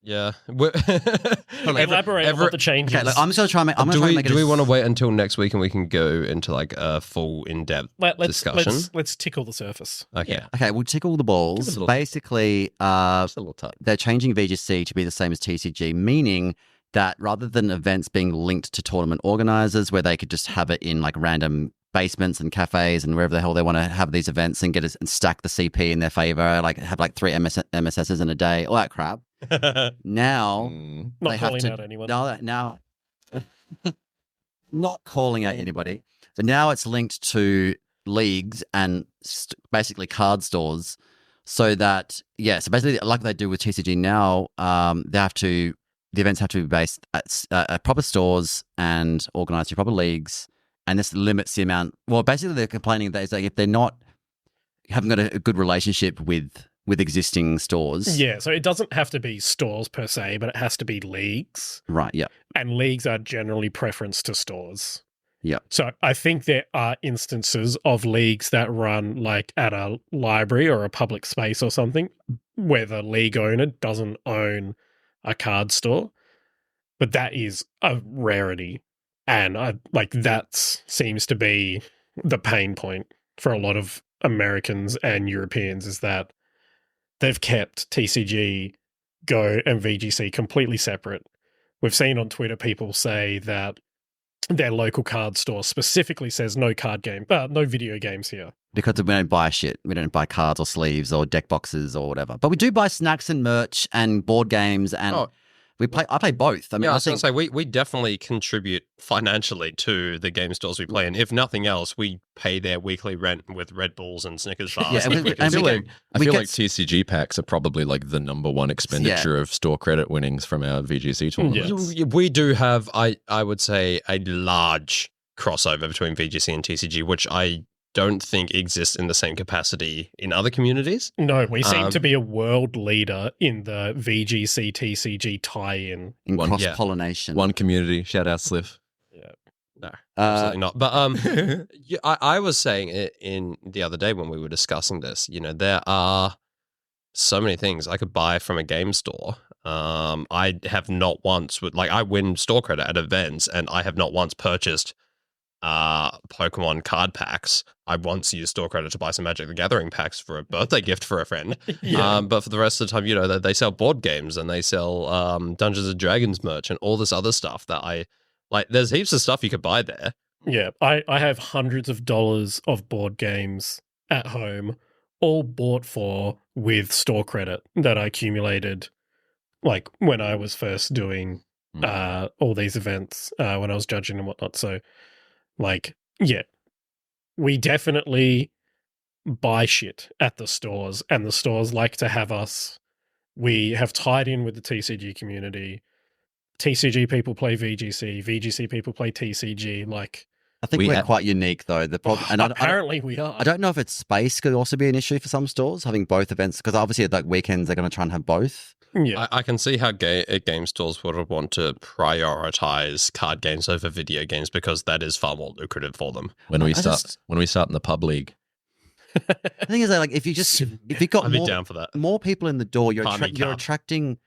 Yeah. Elaborate on what the changes. Okay, I'm just gonna try and make. I'm gonna try and make it. Do we want to wait until next week and we can go into like a full in-depth discussion? Let's tickle the surface. Okay. Yeah. Okay, we'll tickle the balls. Give it a little- Basically, Just a little touch. they're changing VGC to be the same as TCG, meaning that rather than events being linked to tournament organizers where they could just have it in like random basements and cafes and wherever the hell they want to have these events and get it and stack the CP in their favor, like have like 3 MSSs in a day, all that crap. Now Mm. Not they have calling to out anyone. now not calling out anybody. So now it's linked to leagues and basically card stores, so that so basically like they do with TCG now, the events have to be based at proper stores and organized through proper leagues, and this limits the amount. Well, basically they're complaining that it's like if they're not haven't got a good relationship with existing stores. Yeah, so it doesn't have to be stores per se, but it has to be leagues. Right. Yeah. And leagues are generally preference to stores. Yeah. So I think there are instances of leagues that run like at a library or a public space or something where the league owner doesn't own a card store, but that is a rarity. And that seems to be the pain point for a lot of Americans and Europeans, is that they've kept TCG, Go, and VGC completely separate. We've seen on Twitter people say that their local card store specifically says no video games here. Because we don't buy shit. We don't buy cards or sleeves or deck boxes or whatever. But we do buy snacks and merch and board games and I play both. I mean, I I was going think to say, we definitely contribute financially to the game stores we play in. If nothing else, we pay their weekly rent with Red Bulls and Snickers bars. Yeah, and we I feel get- like TCG packs are probably like the number one expenditure of store credit winnings from our VGC tournament. Yes. We do have, I would say, a large crossover between VGC and TCG, which I don't think exists in the same capacity in other communities. No, we seem to be a world leader in the VGC TCG tie-in. in One- cross-pollination. One community, shout out Sliff. No, absolutely not. But yeah, I was saying it in the other day when we were discussing this. You know, there are so many things I could buy from a game store. I have not once I win store credit at events, and I have not once purchased Pokemon card packs. I once used store credit to buy some Magic the Gathering packs for a birthday gift for a friend. Yeah. But for the rest of the time, you know, they sell board games and they sell Dungeons and Dragons merch and all this other stuff that I like. There's heaps of stuff you could buy there. Yeah, I have hundreds of dollars of board games at home, all bought for with store credit that I accumulated, like when I was first doing all these events, when I was judging and whatnot. So, like, yeah, we definitely buy shit at the stores, and the stores like to have us. We have tied in with the TCG community. TCG people play VGC, VGC people play TCG. Like, I think we're quite unique, though. The problem, and apparently we are. I don't know if it's space could also be an issue for some stores having both events, because obviously at like weekends they're going to try and have both. Yeah, I can see how game stores would want to prioritize card games over video games because that is far more lucrative for them. When we start in the pub league. The thing is that, like, if you got I'd be down for that. more people in the door, you're attracting.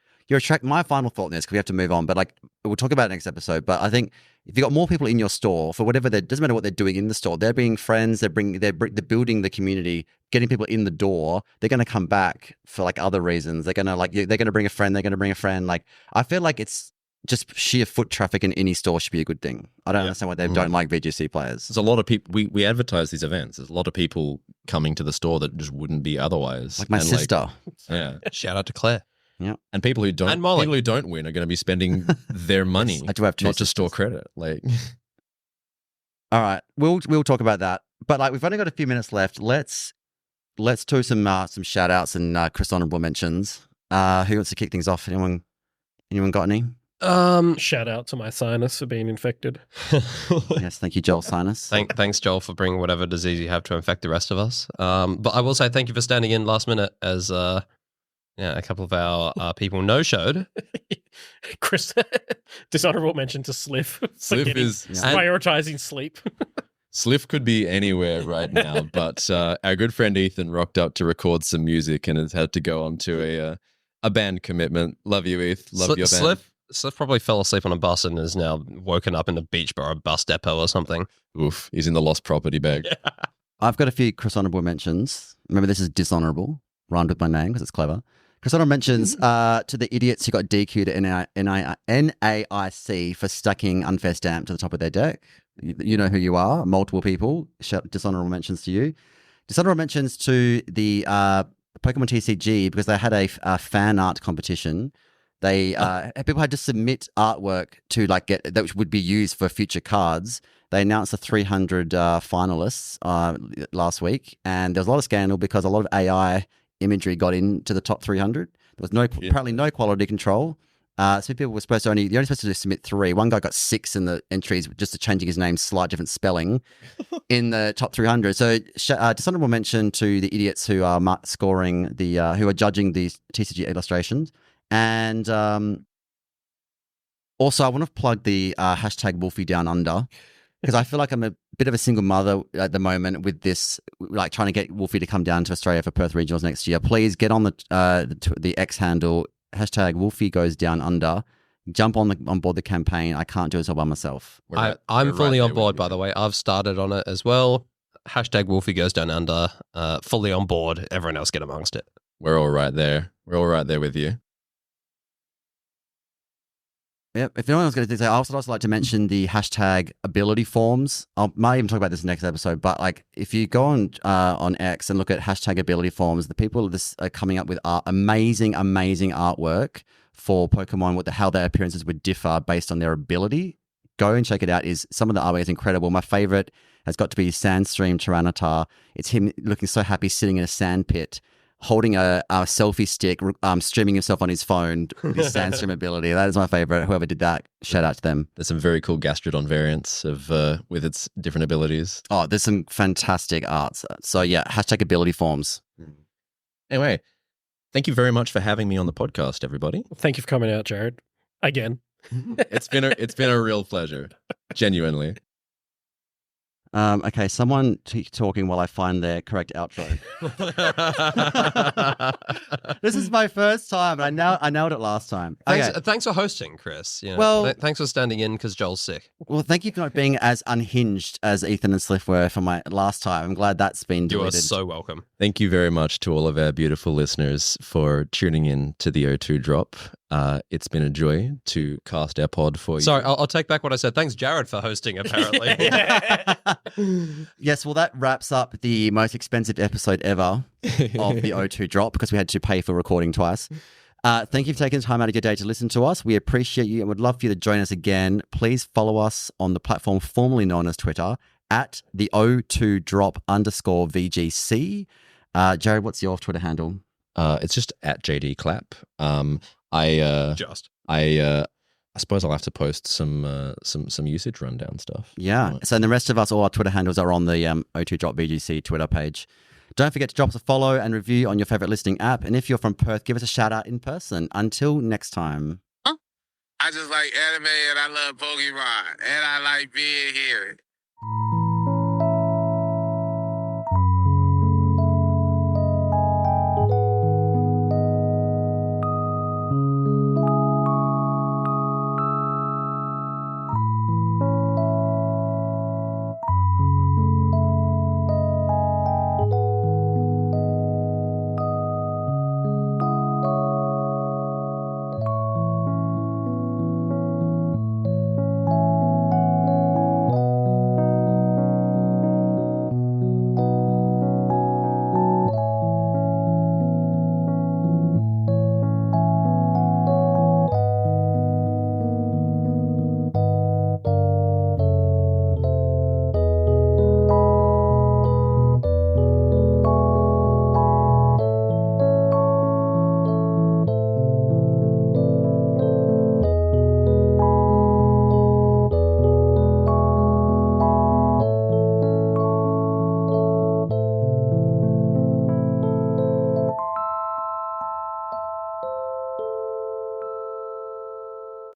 My final thought on this, because we have to move on, but like we'll talk about it next episode. But I think if you got more people in your store for whatever doesn't matter what they're doing in the store, they're being friends, they're building the community, getting people in the door. They're going to come back for like other reasons. They're going to bring a friend. They're going to bring a friend. Like, I feel like it's just sheer foot traffic in any store should be a good thing. I don't understand why they don't like VGC players. There's a lot of people. We advertise these events. There's a lot of people coming to the store that just wouldn't be otherwise. Like my sister. Yeah. Shout out to Claire. Yeah, and people who don't win are going to be spending their money. I do have two not to sisters. store credit. Like, all right, we'll talk about that. But like we've only got a few minutes left. Let's do some shout outs and Chris honorable mentions. Who wants to kick things off? Anyone got any? Shout out to my sinus for being infected. Yes, thank you, Joel Sinus. Thanks, Joel, for bringing whatever disease you have to infect the rest of us. But I will say thank you for standing in last minute as a couple of our people no-showed. Chris, dishonorable mention to Sliff. Sliff is prioritizing sleep. Sliff could be anywhere right now, but our good friend Ethan rocked up to record some music and has had to go on to a band commitment. Love you, Eth. Love your band. Sliff probably fell asleep on a bus and is now woken up in a Beachboro bus depot or something. Oof, he's in the lost property bag. Yeah. I've got a few Chris honorable mentions. Remember, this is dishonorable, rhymed with my name because it's clever. Chris honorable mentions to the idiots who got DQ'd at NAIC for stacking unfair stamp to the top of their deck. You know who you are, multiple people. Dishonorable mentions to you. Dishonorable mentions to the Pokemon TCG because they had a fan art competition. They people had to submit artwork to that would be used for future cards. They announced the 300 finalists last week, and there was a lot of scandal because a lot of AI imagery got into the top 300. There was apparently no quality control. So people were supposed to only supposed to submit 3. One guy got 6 in the entries just to changing his name, slight different spelling in the top 300. So dishonorable mention to the idiots who are scoring who are judging these TCG illustrations. And also I want to plug the hashtag Wolfie Down Under, because I feel like I'm a bit of a single mother at the moment with this, like trying to get Wolfie to come down to Australia for Perth Regionals next year. Please get on the X handle, hashtag Wolfie Goes Down Under. Jump on board the campaign. I can't do this all by myself. I'm fully on board, by the way. I've started on it as well. Hashtag Wolfie Goes Down Under. Fully on board. Everyone else get amongst it. We're all right there. We're all right there with you. Yep. If anyone else going to say, I would also like to mention the hashtag ability forms. I might even talk about this next episode, but like if you go on X and look at hashtag ability forms, the people are coming up with amazing artwork for Pokemon, how their appearances would differ based on their ability. Go and check it out. Some of the artwork is incredible. My favorite has got to be Sandstream Tyranitar. It's him looking so happy sitting in a sand pit, holding a selfie stick, streaming himself on his phone with his Sandstream ability. That is my favorite. Whoever did that, shout out to them. There's some very cool Gastrodon variants with its different abilities. Oh, there's some fantastic arts. So yeah, hashtag ability forms. Anyway, thank you very much for having me on the podcast, everybody. Thank you for coming out, Jared. Again. It's been a real pleasure, genuinely. Okay, someone keep talking while I find their correct outro. This is my first time, and I nailed it last time. Okay. Thanks for hosting, Chris. Thanks for standing in because Joel's sick. Well, thank you for not being as unhinged as Ethan and Sliff were for my last time. I'm glad that's been deleted. You are so welcome. Thank you very much to all of our beautiful listeners for tuning in to the O2 Drop. It's been a joy to cast our pod for you. Sorry, I'll take back what I said. Thanks, Jared, for hosting, apparently. Yes, well, that wraps up the most expensive episode ever of the O2 Drop because we had to pay for recording twice. Thank you for taking the time out of your day to listen to us. We appreciate you and would love for you to join us again. Please follow us on the platform formerly known as Twitter at the O2 Drop _VGC. Jared, what's your Twitter handle? It's just at JD Clap. I suppose I'll have to post some usage rundown stuff. Yeah. So and the rest of us, all our Twitter handles are on the O2 Drop VGC Twitter page. Don't forget to drop us a follow and review on your favorite listening app. And if you're from Perth, give us a shout out in person. Until next time. I just like anime and I love Pokemon and I like being here.